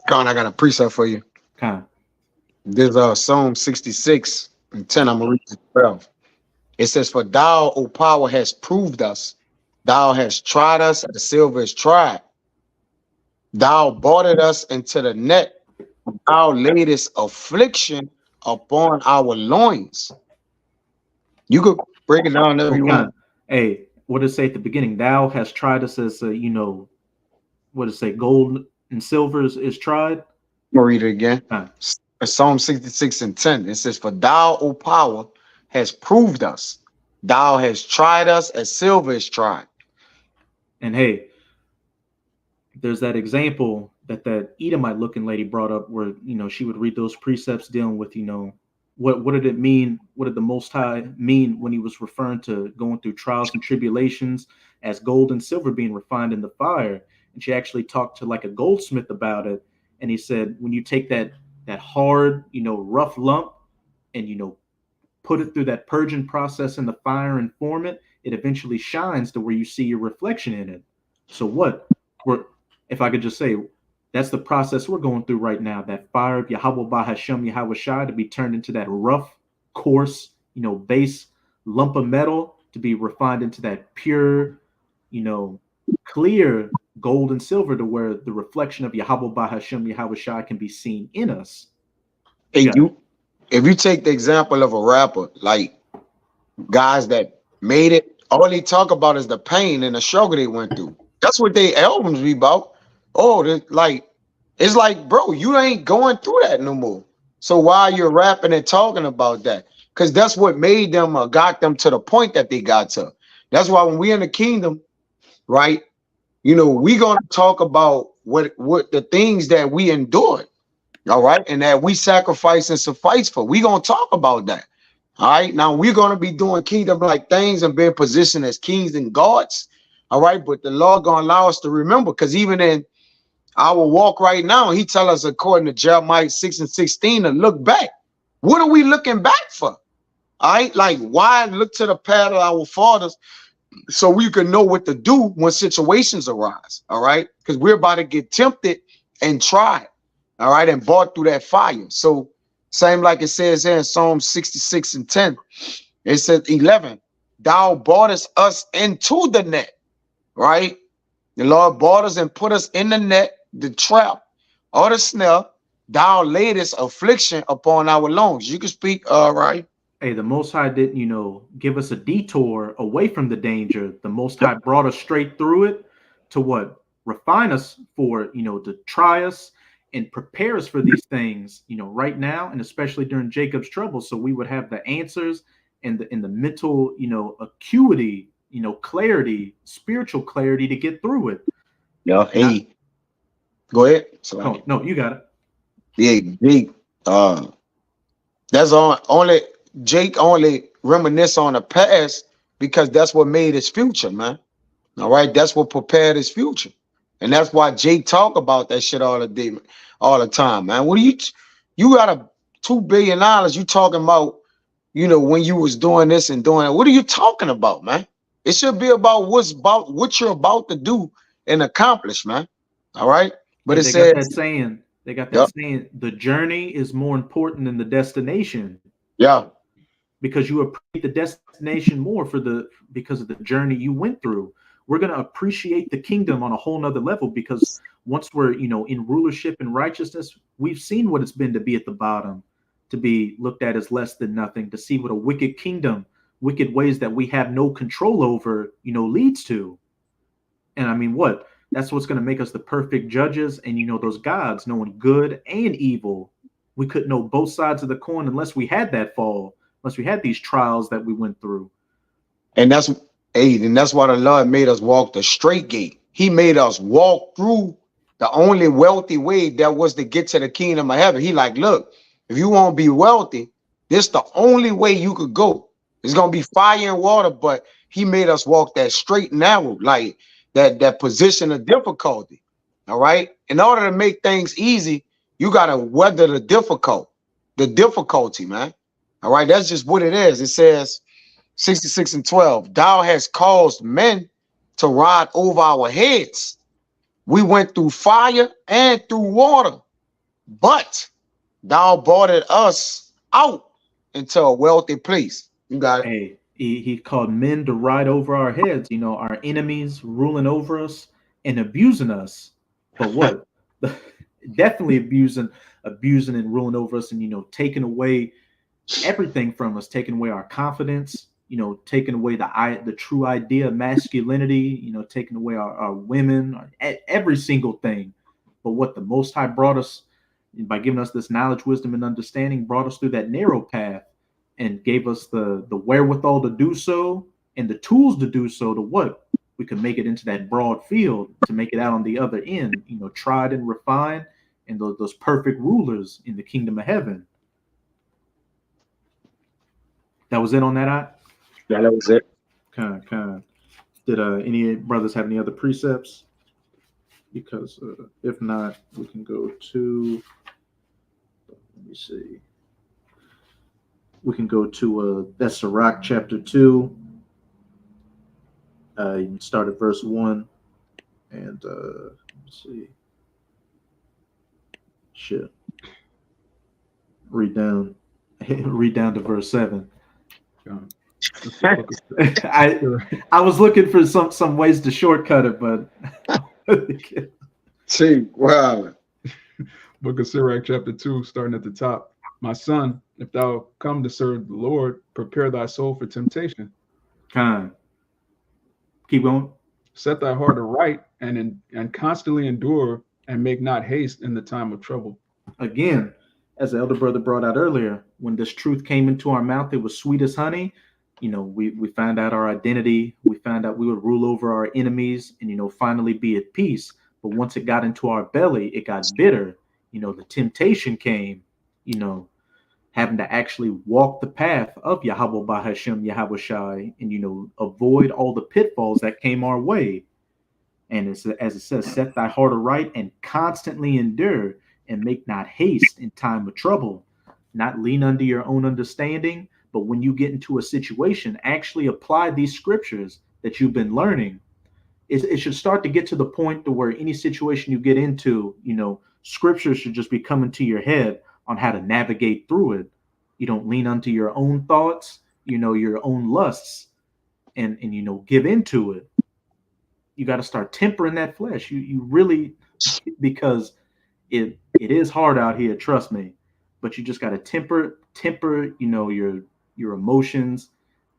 Con, I got a precept for you. Con. There's Psalm 66 and 10. I'm gonna read this 12. It says, "For thou, O power, has proved us. Thou hast tried us as silver is tried. Thou boarded us into the net. Thou laidest affliction upon our loins." You could break it down if you want. Hey, what does it say at the beginning? Thou hast tried us as what does it say? Gold and silver is tried. I'm gonna read it again. Psalm 66 and 10. It says, "For thou, O power, has proved us. Thou hast tried us as silver is tried." And hey, there's that example that Edomite looking lady brought up where, she would read those precepts dealing with, what did it mean? What did the Most High mean when he was referring to going through trials and tribulations as gold and silver being refined in the fire? And she actually talked to like a goldsmith about it. And he said, when you take that hard, rough lump and, put it through that purging process in the fire and form it, it eventually shines to where you see your reflection in it. So if I could just say, that's the process we're going through right now. That fire of Yahweh Bahashem Yahweh Shai to be turned into that rough, coarse, base lump of metal to be refined into that pure, clear gold and silver to where the reflection of Yahweh Bahashem Yahweh Shai can be seen in us. Hey, if you take the example of a rapper, like guys that made it, all they talk about is the pain and the struggle they went through. That's what they albums be about. Oh, it's like, bro, you ain't going through that no more. So why you're rapping and talking about that? Because that's what made them got them to the point that they got to. That's why when we in the kingdom, right? We gonna talk about what the things that we endured, all right, and that we sacrifice and suffice for. We gonna talk about that. All right. Now we're gonna be doing kingdom-like things and being positioned as kings and gods. All right, but the Lord gonna allow us to remember, because even in our walk right now, he tell us according to Jeremiah 6 and 16 to look back. What are we looking back for? All right, like why look to the path of our fathers so we can know what to do when situations arise. All right, because we're about to get tempted and tried. All right, and brought through that fire. So same like it says here in Psalm 66 and 10, it says 11, "Thou broughtest us into the net." Right? The Lord brought us and put us in the net, the trap, or the snare. Thou laidest affliction upon our loins. You can speak, right? Hey, the Most High didn't, give us a detour away from the danger. The Most High brought us straight through it to what? Refine us for, to try us and prepare us for these things, right now, and especially during Jacob's trouble, so we would have the answers and the mental, acuity, clarity, spiritual clarity to get through it. Yeah. Hey, go ahead. So Oh, no, you got it. yeah, Jake. That's only Jake only reminisce on the past because that's what made his future, man. All right, that's what prepared his future, and that's why Jake talk about that shit all the time, man. What do you got $2 billion? You talking about, when you was doing this and doing that? What are you talking about, man? It should be about what you're about to do and accomplish, man. All right, but Hey, it they got that says, saying. They got that yep, saying. The journey is more important than the destination, yeah, because you appreciate the destination more because of the journey you went through. We're going to appreciate the kingdom on a whole nother level, because once we're, in rulership and righteousness, we've seen what it's been to be at the bottom, to be looked at as less than nothing, to see what a wicked kingdom, wicked ways that we have no control over, leads to. And I mean, that's what's going to make us the perfect judges. And, those gods knowing good and evil. We couldn't know both sides of the coin unless we had that fall, unless we had these trials that we went through. and that's why the Lord made us walk the straight gate. He made us walk through the only wealthy way that was to get to the kingdom of heaven. He like, look, if you want to be wealthy, this the only way you could go. It's gonna be fire and water, but he made us walk that straight and narrow, like that position of difficulty. All right. In order to make things easy, you gotta weather the difficulty, man. All right, that's just what it is. It says 66:12. Thou hast caused men to ride over our heads. We went through fire and through water, but thou brought us out into a wealthy place. You got it. Hey, he called men to ride over our heads, our enemies ruling over us and abusing us. But what? Definitely abusing and ruling over us, and taking away everything from us, taking away our confidence, taking away the true idea of masculinity, taking away our women, every single thing. But what the Most High brought us, by giving us this knowledge, wisdom, and understanding, brought us through that narrow path and gave us the wherewithal to do so and the tools to do so, to what? We could make it into that broad field, to make it out on the other end, tried and refined, and those perfect rulers in the kingdom of heaven. That was it on that. Yeah, that was it. Kind of. Did any brothers have any other precepts? Because if not, we can go to. Let me see. We can go to that's Sirach chapter 2. You can start at verse 1, and let's see. Shit. Read down to verse 7. I was looking for some ways to shortcut it, but see, wow. Book of Sirach chapter 2, starting at the top. My son, if thou come to serve the Lord, prepare thy soul for temptation. Keep going. Set thy heart aright and constantly endure, and make not haste in the time of trouble. Again, as the elder brother brought out earlier, when this truth came into our mouth, it was sweet as honey. We found out our identity. We found out we would rule over our enemies and, finally be at peace. But once it got into our belly, it got bitter. The temptation came, having to actually walk the path of Yahweh Bahashem, Yahweh Shai, and, avoid all the pitfalls that came our way. And as it says, set thy heart aright and constantly endure, and make not haste in time of trouble. Not lean unto your own understanding, but when you get into a situation, actually apply these scriptures that you've been learning. It should start to get to the point to where any situation you get into, scripture should just be coming to your head on how to navigate through it. You don't lean unto your own thoughts, your own lusts, and give into it. You got to start tempering that flesh. You really, because it is hard out here, trust me. But you just got to temper, your emotions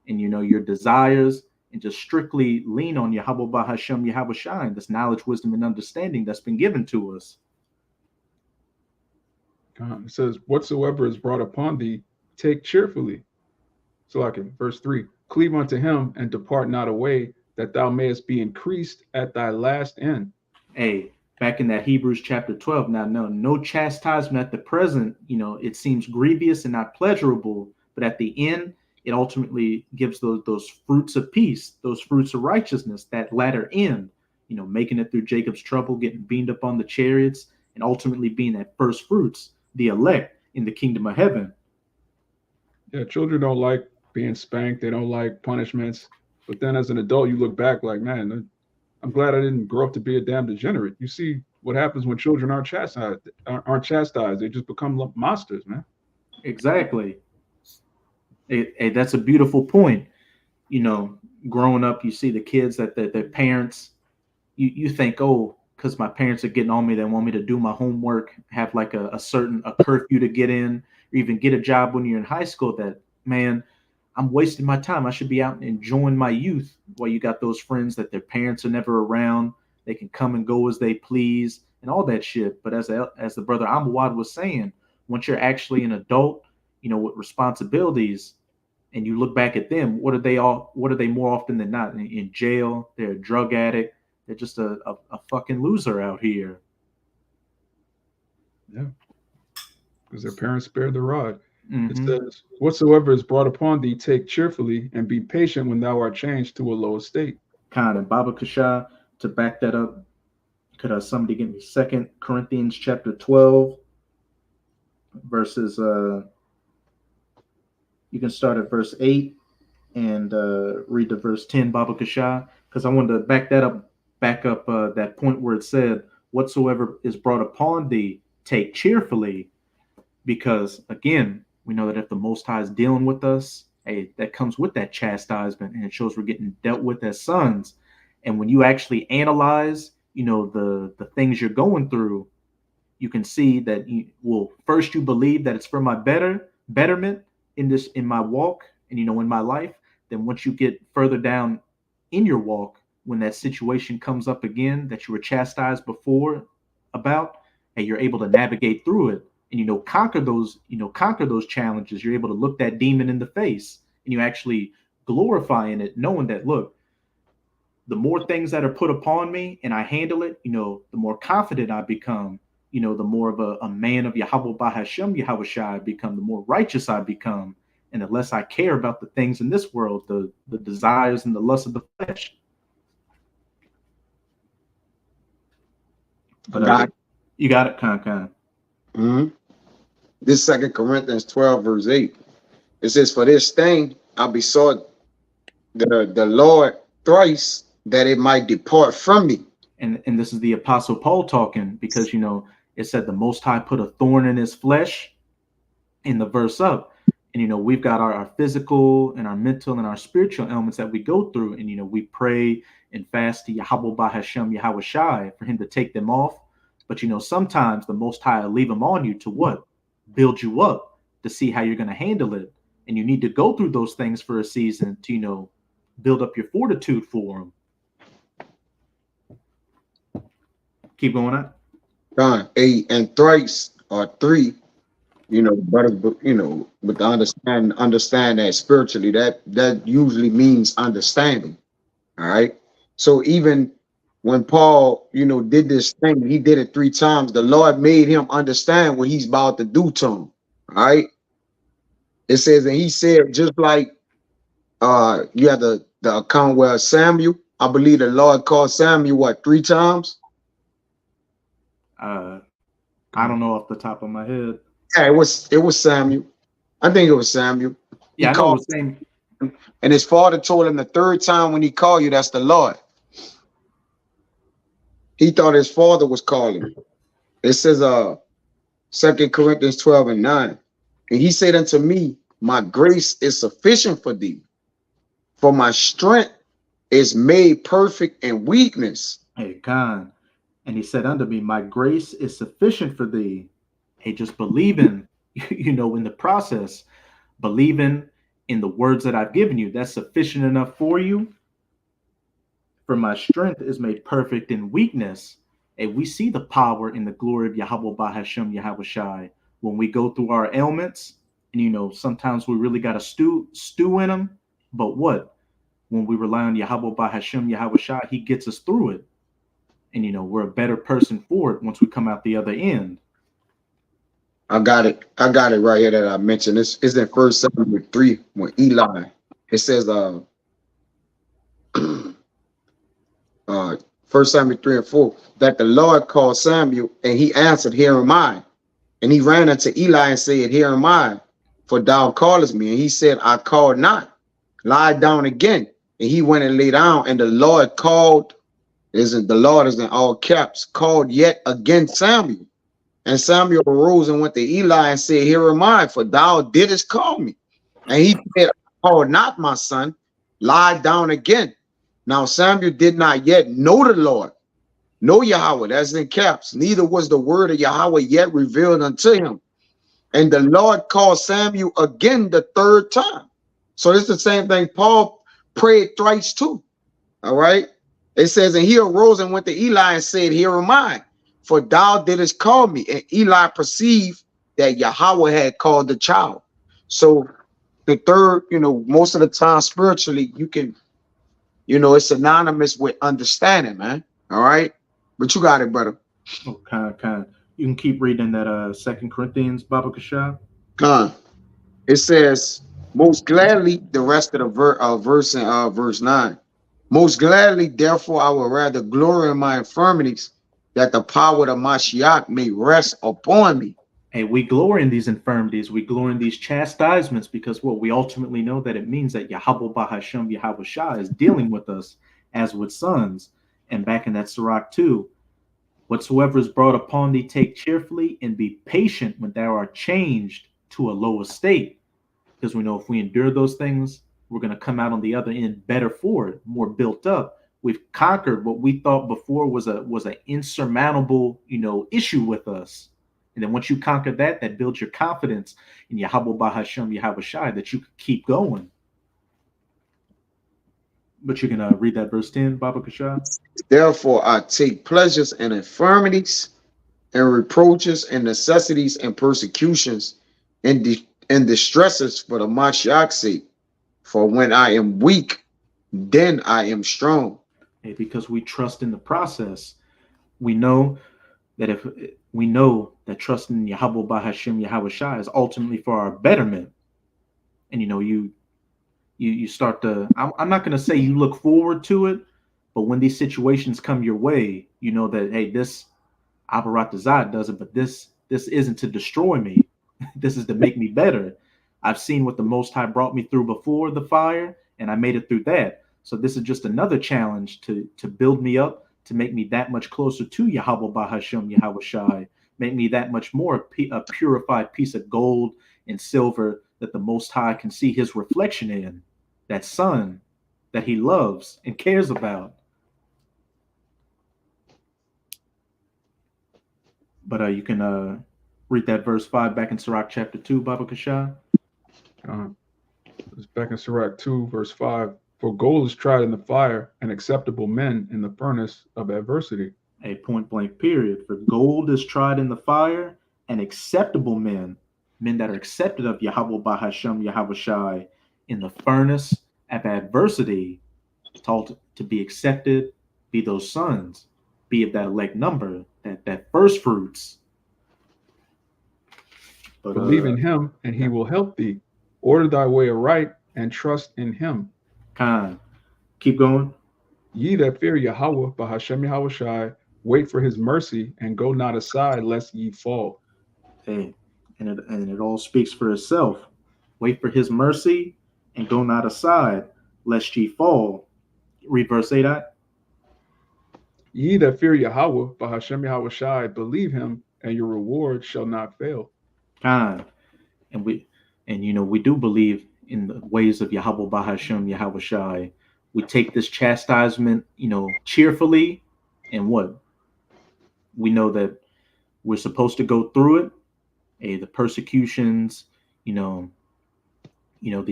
and your desires, and just strictly lean on Yahweh Bahashem, Yahweh Shai, this knowledge, wisdom, and understanding that's been given to us. It says, whatsoever is brought upon thee, take cheerfully. So like in verse 3, cleave unto him and depart not away, that thou mayest be increased at thy last end. Hey, back in that Hebrews chapter 12, now no chastisement at the present, it seems grievous and not pleasurable, but at the end, it ultimately gives those fruits of peace, those fruits of righteousness, that latter end, making it through Jacob's trouble, getting beamed up on the chariots, and ultimately being that first fruits, the elect in the kingdom of heaven. Yeah, children don't like being spanked. They don't like punishments. But then as an adult, you look back like, man, I'm glad I didn't grow up to be a damn degenerate. You see what happens when children aren't chastised. They just become monsters, man. Exactly. Hey, that's a beautiful point. Growing up, you see the kids that their parents, you think, oh, because my parents are getting on me, they want me to do my homework, have like a certain curfew to get in, or even get a job when you're in high school. That, man, I'm wasting my time. I should be out enjoying my youth. While you got those friends that their parents are never around, they can come and go as they please and all that shit. But as the brother Amawad was saying, once you're actually an adult, with responsibilities, and you look back at them, what are they more often than not? In jail, they're a drug addict. They're just a fucking loser out here. Yeah, because their parents spared the rod. Mm-hmm. It says, whatsoever is brought upon thee, take cheerfully, and be patient when thou art changed to a low estate. Kind of Baba Kasha, to back that up, could somebody give me 2 Corinthians chapter 12, verses, you can start at verse 8 and read to verse 10, Baba Kasha, because I wanted to back up that point where it said, whatsoever is brought upon thee, take cheerfully, because again, we know that if the Most High is dealing with us, hey, that comes with that chastisement, and it shows we're getting dealt with as sons. And when you actually analyze, the things you're going through, you can see that first you believe that it's for my betterment in my walk and in my life. Then once you get further down in your walk, when that situation comes up again that you were chastised before about, and you're able to navigate through it and conquer those challenges. You're able to look that demon in the face and you actually glorify in it, knowing that, look, the more things that are put upon me and I handle it, the more confident I become, the more of a man of Yahweh Bahashem Yahweh Shai I become, the more righteous I become, and the less I care about the things in this world, the desires and the lust of the flesh. But you got it, Khan. Mm-hmm. This 2 Corinthians 12, verse 8. It says, for this thing I besought the Lord thrice, that it might depart from me. And this is the Apostle Paul talking, because it said the Most High put a thorn in his flesh in the verse up. And we've got our physical and our mental and our spiritual elements that we go through, and we pray and fast to Yahweh Bahashem Yahweh Shai for him to take them off. But sometimes the Most High will leave them on you to what? Build you up, to see how you're going to handle it. And you need to go through those things for a season to build up your fortitude for them. Keep going on. God, 8 and thrice or 3. But with the understand that spiritually, that usually means understanding. All right. So even when Paul, did this thing, he did it 3 times. The Lord made him understand what he's about to do to him. All right. It says, and he said, just like you have the account where Samuel, I believe the Lord called Samuel 3 times? I don't know off the top of my head. Yeah, it was Samuel. I think it was Samuel. Yeah, I know it was Samuel. And his father told him the 3rd time when he called you, that's the Lord. He thought his father was calling him. It says 2 Corinthians 12 and 9. And he said unto me, my grace is sufficient for thee, for my strength is made perfect in weakness. Hey, Khan. And he said unto me, my grace is sufficient for thee. Hey, just believing, in the process, believing in the words that I've given you, that's sufficient enough for you. For my strength is made perfect in weakness. And we see the power and the glory of Yahweh Bahashem Yahweh Shai when we go through our ailments, and sometimes we really got to stew in them. But what? When we rely on Yahweh Bahashem, Yahweh Shai, he gets us through it. And we're a better person for it once we come out the other end. I got it right here that I mentioned. This is in 1 Samuel 3 when Eli. It says 1 Samuel 3 and 4, that the Lord called Samuel, and he answered, Here am I. And he ran unto Eli and said, Here am I, for thou callest me. And he said, I called not. Lie down again. And he went and lay down, and the Lord called, the Lord is in all caps, called yet again Samuel. And Samuel arose and went to Eli and said, Here am I, for thou didst call me. And he said, I called not, my son. Lie down again. Now Samuel did not yet know the Lord, know Yahweh, that's in caps. Neither was the word of Yahweh yet revealed unto him. And the Lord called Samuel again the third time. So it's the same thing Paul prayed thrice too. All right. It says, and he arose and went to Eli and said, Here am I, for thou didst call me. And Eli perceived that Yahweh had called the child. So the third, most of the time spiritually, you can, it's synonymous with understanding, man. All right. But you got it, brother. Oh, kind. You can keep reading that 2 Corinthians, Baba Kasha. It says, most gladly, the rest of the verse in verse 9. Most gladly, therefore, I will rather glory in my infirmities, that the power of Mashiach may rest upon me. Hey, we glory in these infirmities. We glory in these chastisements because we ultimately know that it means that Yahweh Bahashem, Yahweh Shah is dealing with us as with sons. And back in that Sirach 2, whatsoever is brought upon thee, take cheerfully and be patient when thou art changed to a lower state. Because we know if we endure those things, we're going to come out on the other end better for it, more built up. We've conquered what we thought before was an insurmountable, issue with us. And then once you conquer that builds your confidence in Yahweh Bahashem, Yahweh Shai, that you can keep going. But you can read that verse 10, Baba Kasha. Therefore, I take pleasures in infirmities and reproaches and necessities and persecutions and distresses for the Mashiach's sake. For when I am weak, then I am strong. Hey, because we trust in the process, we know that trusting in Yahweh Bahashem, Yahweh Shai is ultimately for our betterment. And you start to, I'm not going to say you look forward to it, but when these situations come your way, you know that, hey, this Abarat Zad does it, but this isn't to destroy me. This is to make me better. I've seen what the Most High brought me through before the fire, and I made it through that. So this is just another challenge to build me up, to make me that much closer to Yahweh Bahashem, Yahweh Shai, make me that much more a purified piece of gold and silver that the Most High can see his reflection in, that sun that he loves and cares about. But you can read that verse 5 back in Sirach chapter 2, Baba Kasha. It's back in Sirach 2, verse 5. For gold is tried in the fire, and acceptable men in the furnace of adversity. A point blank period. For gold is tried in the fire, and acceptable men that are accepted of Yahweh Bahashem, Yahweh Shai, in the furnace of adversity, told to be accepted, be those sons, be of that elect number, that first fruits. But, believe in him, and he will help thee. Order thy way aright, and trust in him. Keep going. Ye that fear Yahweh, Bahashem Yahweh Shai, wait for his mercy, and go not aside, lest ye fall. Hey, and it all speaks for itself. Wait for his mercy, and go not aside, lest ye fall. Read verse 8. Ye that fear Yahweh, Bahashem Yahweh Shai, believe him, and your reward shall not fail. And we do believe in the ways of Yahweh Bahashem, Yahweh Shai. We take this chastisement, cheerfully, and what? We know that we're supposed to go through it. The persecutions, the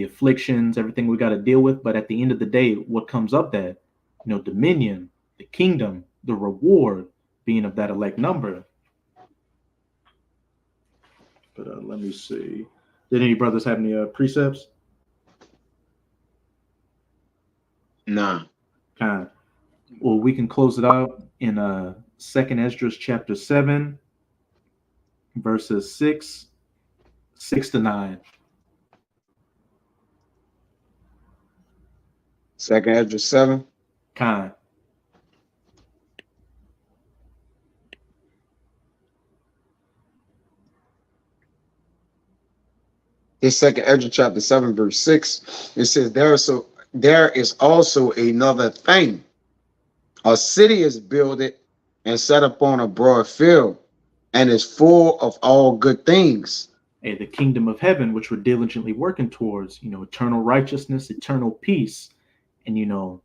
afflictions, everything we got to deal with. But at the end of the day, what comes up that, dominion, the kingdom, the reward being of that elect number. But let me see. Did any brothers have any precepts? Nah. Kind of. Well, we can close it out in 2nd Esdras chapter 7, verses 6 to 9. 2nd Esdras 7. Kind. In 2nd Esdras chapter 7, verse 6, it says, there is also another thing. A city is builded and set upon a broad field, and is full of all good things. Hey, the kingdom of heaven, which we're diligently working towards, eternal righteousness, eternal peace, and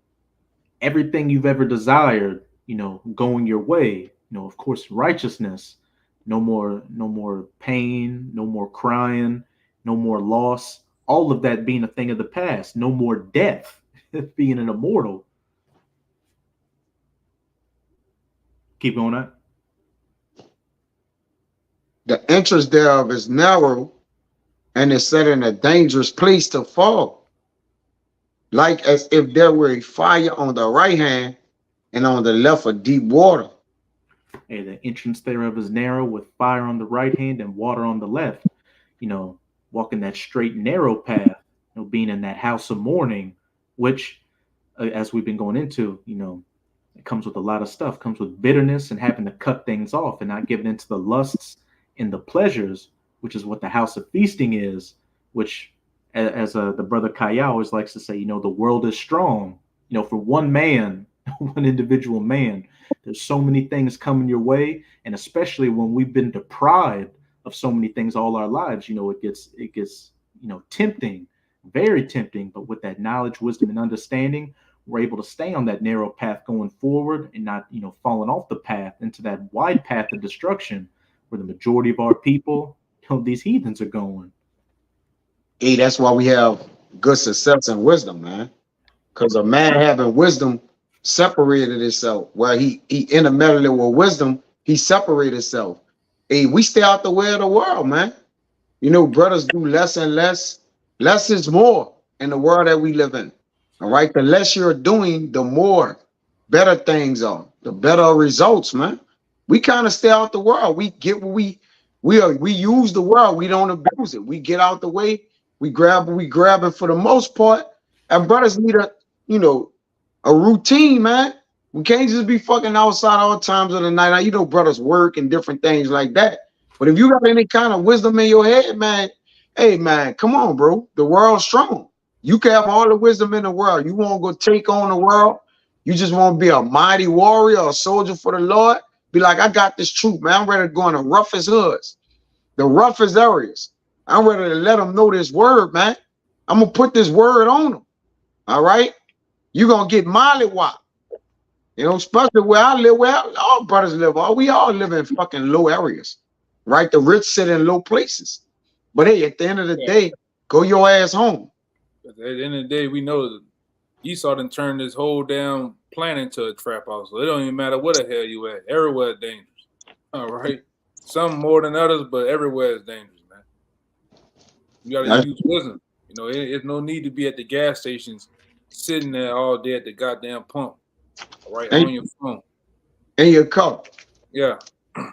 everything you've ever desired, going your way. Of course, righteousness. No more pain, no more crying, no more loss. All of that being a thing of the past. No more death, being an immortal. Keep going on. The entrance thereof is narrow, and is set in a dangerous place to fall, like as if there were a fire on the right hand, and on the left a deep water. Hey, the entrance thereof is narrow, with fire on the right hand and water on the left. Walking that straight and narrow path, being in that house of mourning, which, as we've been going into, it comes with a lot of stuff. It comes with bitterness and having to cut things off and not giving into the lusts and the pleasures, which is what the house of feasting is, which, as the brother Kaya always likes to say, the world is strong. For one man, one individual man, there's so many things coming your way, and especially when we've been deprived of so many things all our lives, it gets tempting, very tempting. But with that knowledge, wisdom, and understanding, we're able to stay on that narrow path going forward and not, falling off the path into that wide path of destruction where the majority of our people, these heathens are going. Hey, that's why we have good success and wisdom, man. Because a man having wisdom separated itself. Well, he intermeddled with wisdom, he separated himself. Hey, we stay out the way of the world, man. Brothers do less and less. Less is more in the world that we live in. All right. The less you're doing, the more better things are, the better results, man. We kind of stay out the world. We get what we use the world. We don't abuse it. We get out the way. We grab it for the most part. And brothers need a routine, man. We can't just be fucking outside all times of the night. Now, brothers work and different things like that. But if you got any kind of wisdom in your head, man, hey, man, come on, bro. The world's strong. You can have all the wisdom in the world. You won't go take on the world. You just want to be a mighty warrior, a soldier for the Lord. Be like, I got this truth, man. I'm ready to go in the roughest hoods, the roughest areas. I'm ready to let them know this word, man. I'm going to put this word on them. All right? You're going to get molly-wop. Especially where I live, where all brothers live. We all live in fucking low areas, right? The rich sit in low places. But hey, at the end of the day, go your ass home. At the end of the day, we know that Esau done turned this whole damn planet into a trap house. So it don't even matter where the hell you at. Everywhere is dangerous. All right? Some more than others, but everywhere is dangerous, man. You got to use wisdom. There's no need to be at the gas stations sitting there all day at the goddamn pump. All right, on your phone. In your car. Yeah. Yeah,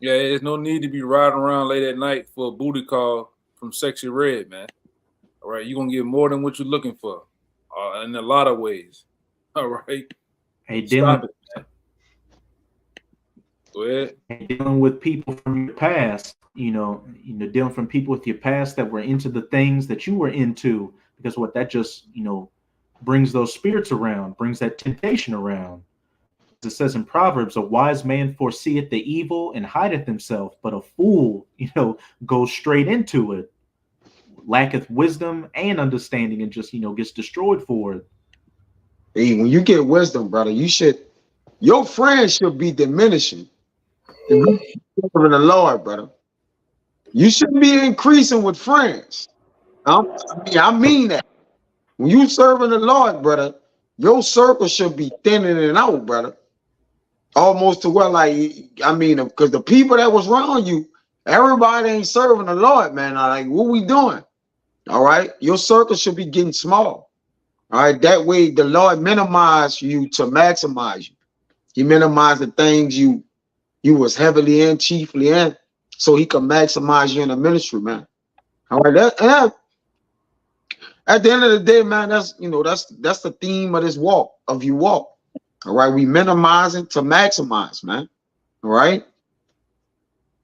there's no need to be riding around late at night for a booty call from Sexy Red, man. All right, you're going to get more than what you're looking for in a lot of ways. All right. Hey, dealing Go with people from your past, dealing from people with your past that were into the things that you were into, because what that just, brings those spirits around, brings that temptation around. It says in Proverbs, a wise man foreseeth the evil and hideth himself, but a fool, goes straight into it, lacketh wisdom and understanding, and just, gets destroyed for it. Hey, when you get wisdom, brother, your friends should be diminishing. In the Lord, brother. You shouldn't be increasing with friends. I mean that. When you serving the Lord, brother, your circle should be thinning out, brother. Almost to where, because the people that was around you Everybody ain't serving the Lord, man. Like, what we doing? All right, your circle should be getting small. All right, that way the Lord minimize you to maximize you. He minimized the things you was heavily in, chiefly in, so he can maximize you in the ministry, man. All right, at the end of the day, man, that's the theme of this walk, of you walk. All right, we minimizing to maximize, man. All right,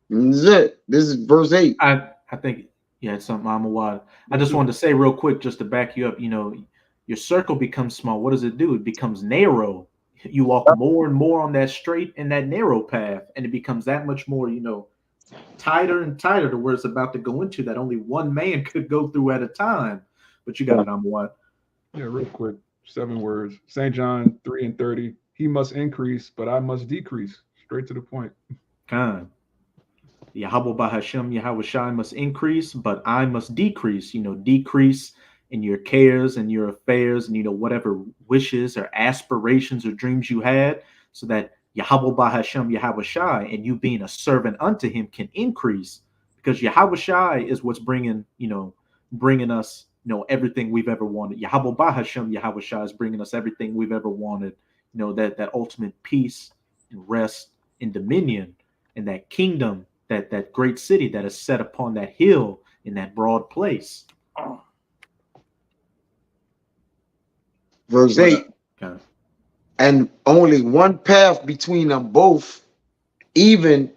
and this is it. This is verse 8. I think you had something, Amawad. I just wanted to say real quick, just to back you up, your circle becomes small. What does it do? It becomes narrow. You walk more and more on that straight and that narrow path, and it becomes that much more, tighter and tighter to where it's about to go into that only one man could go through at a time. But you got it, Amawad. Yeah, real quick, 7 words. St. John 3:30. He must increase, but I must decrease. Straight to the point. Khan. Yahweh Bahashem, Yahweh Shai must increase, but I must decrease. Decrease in your cares and your affairs and, whatever wishes or aspirations or dreams you had, so that Yahweh Bahashem, Yahweh Shai, and you being a servant unto him can increase, because Yahweh Shai is what's bringing us, everything we've ever wanted. Yahweh Bahashem, Yahweh Shai is bringing us everything we've ever wanted. That ultimate peace and rest and dominion and that kingdom, that great city that is set upon that hill in that broad place. Verse 8. Okay. And only one path between them both, even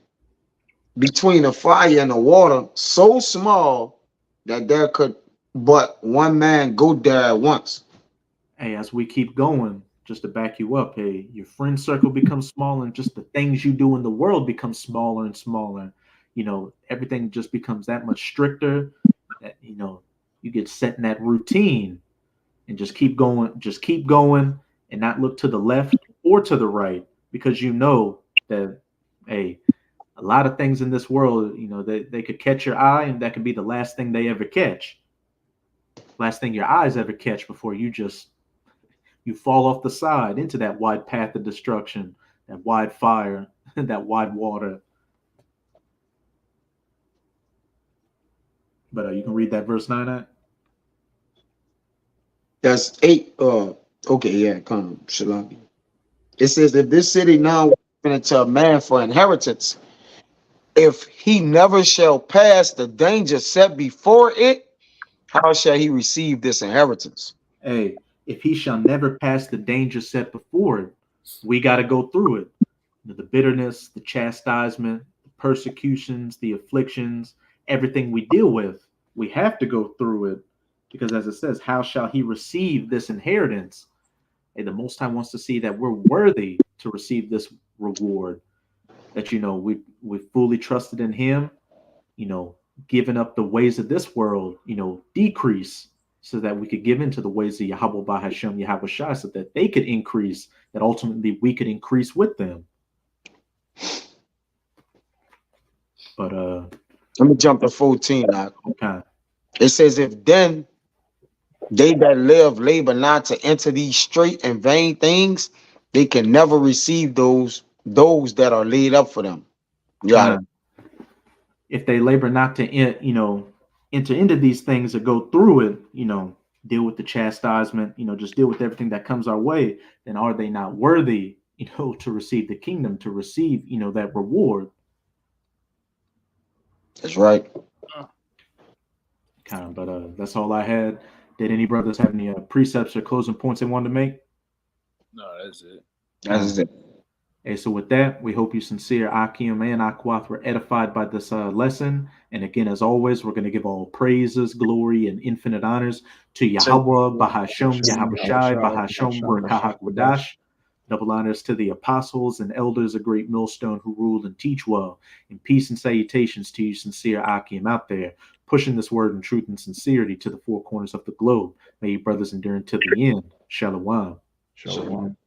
between the fire and the water, so small that there could but one man go there at once. Hey, as we keep going, just to back you up, hey, your friend circle becomes smaller, and just the things you do in the world become smaller and smaller. Everything just becomes that much stricter. That you get set in that routine, and just keep going, and not look to the left or to the right, because that, hey, a lot of things in this world, they could catch your eye, and that could be the last thing they ever catch. Last thing your eyes ever catch before you fall off the side into that wide path of destruction, that wide fire, that wide water. But you can read that verse 9. That's 8. Okay, yeah, come, Shalom. It says, if this city now was given to a man for inheritance, if he never shall pass the danger set before it, how shall he receive this inheritance? Hey, if he shall never pass the danger set before it, we got to go through it. The bitterness, the chastisement, the persecutions, the afflictions, everything we deal with, we have to go through it, because as it says, how shall he receive this inheritance? Hey, the Most High wants to see that we're worthy to receive this reward, that, we fully trusted in him, giving up the ways of this world, decrease, so that we could give into the ways of Yahweh Bahashem, Yahweh Shai, so that they could increase, that ultimately we could increase with them. But let me jump to 14. Okay. It says, if then they that live labor not to enter these straight and vain things, they can never receive those that are laid up for them. Yeah. If they labor not to enter into these things or go through it, deal with the chastisement, just deal with everything that comes our way, then are they not worthy, to receive the kingdom, to receive, that reward? That's right. But that's all I had. Did any brothers have any precepts or closing points they wanted to make? No, that's it. That's it. Hey, so with that, we hope you sincere Akim and Akwath were edified by this lesson. And again, as always, we're going to give all praises, glory, and infinite honors to Yahweh, Bahashem, Yahweh Shai, Bahashem, Barakah Wadash. Double honors to the apostles and elders of Great Millstone who rule and teach well. And peace and salutations to you, sincere Akim out there, pushing this word in truth and sincerity to the four corners of the globe. May you brothers endure to the end. Shalom. Shalom.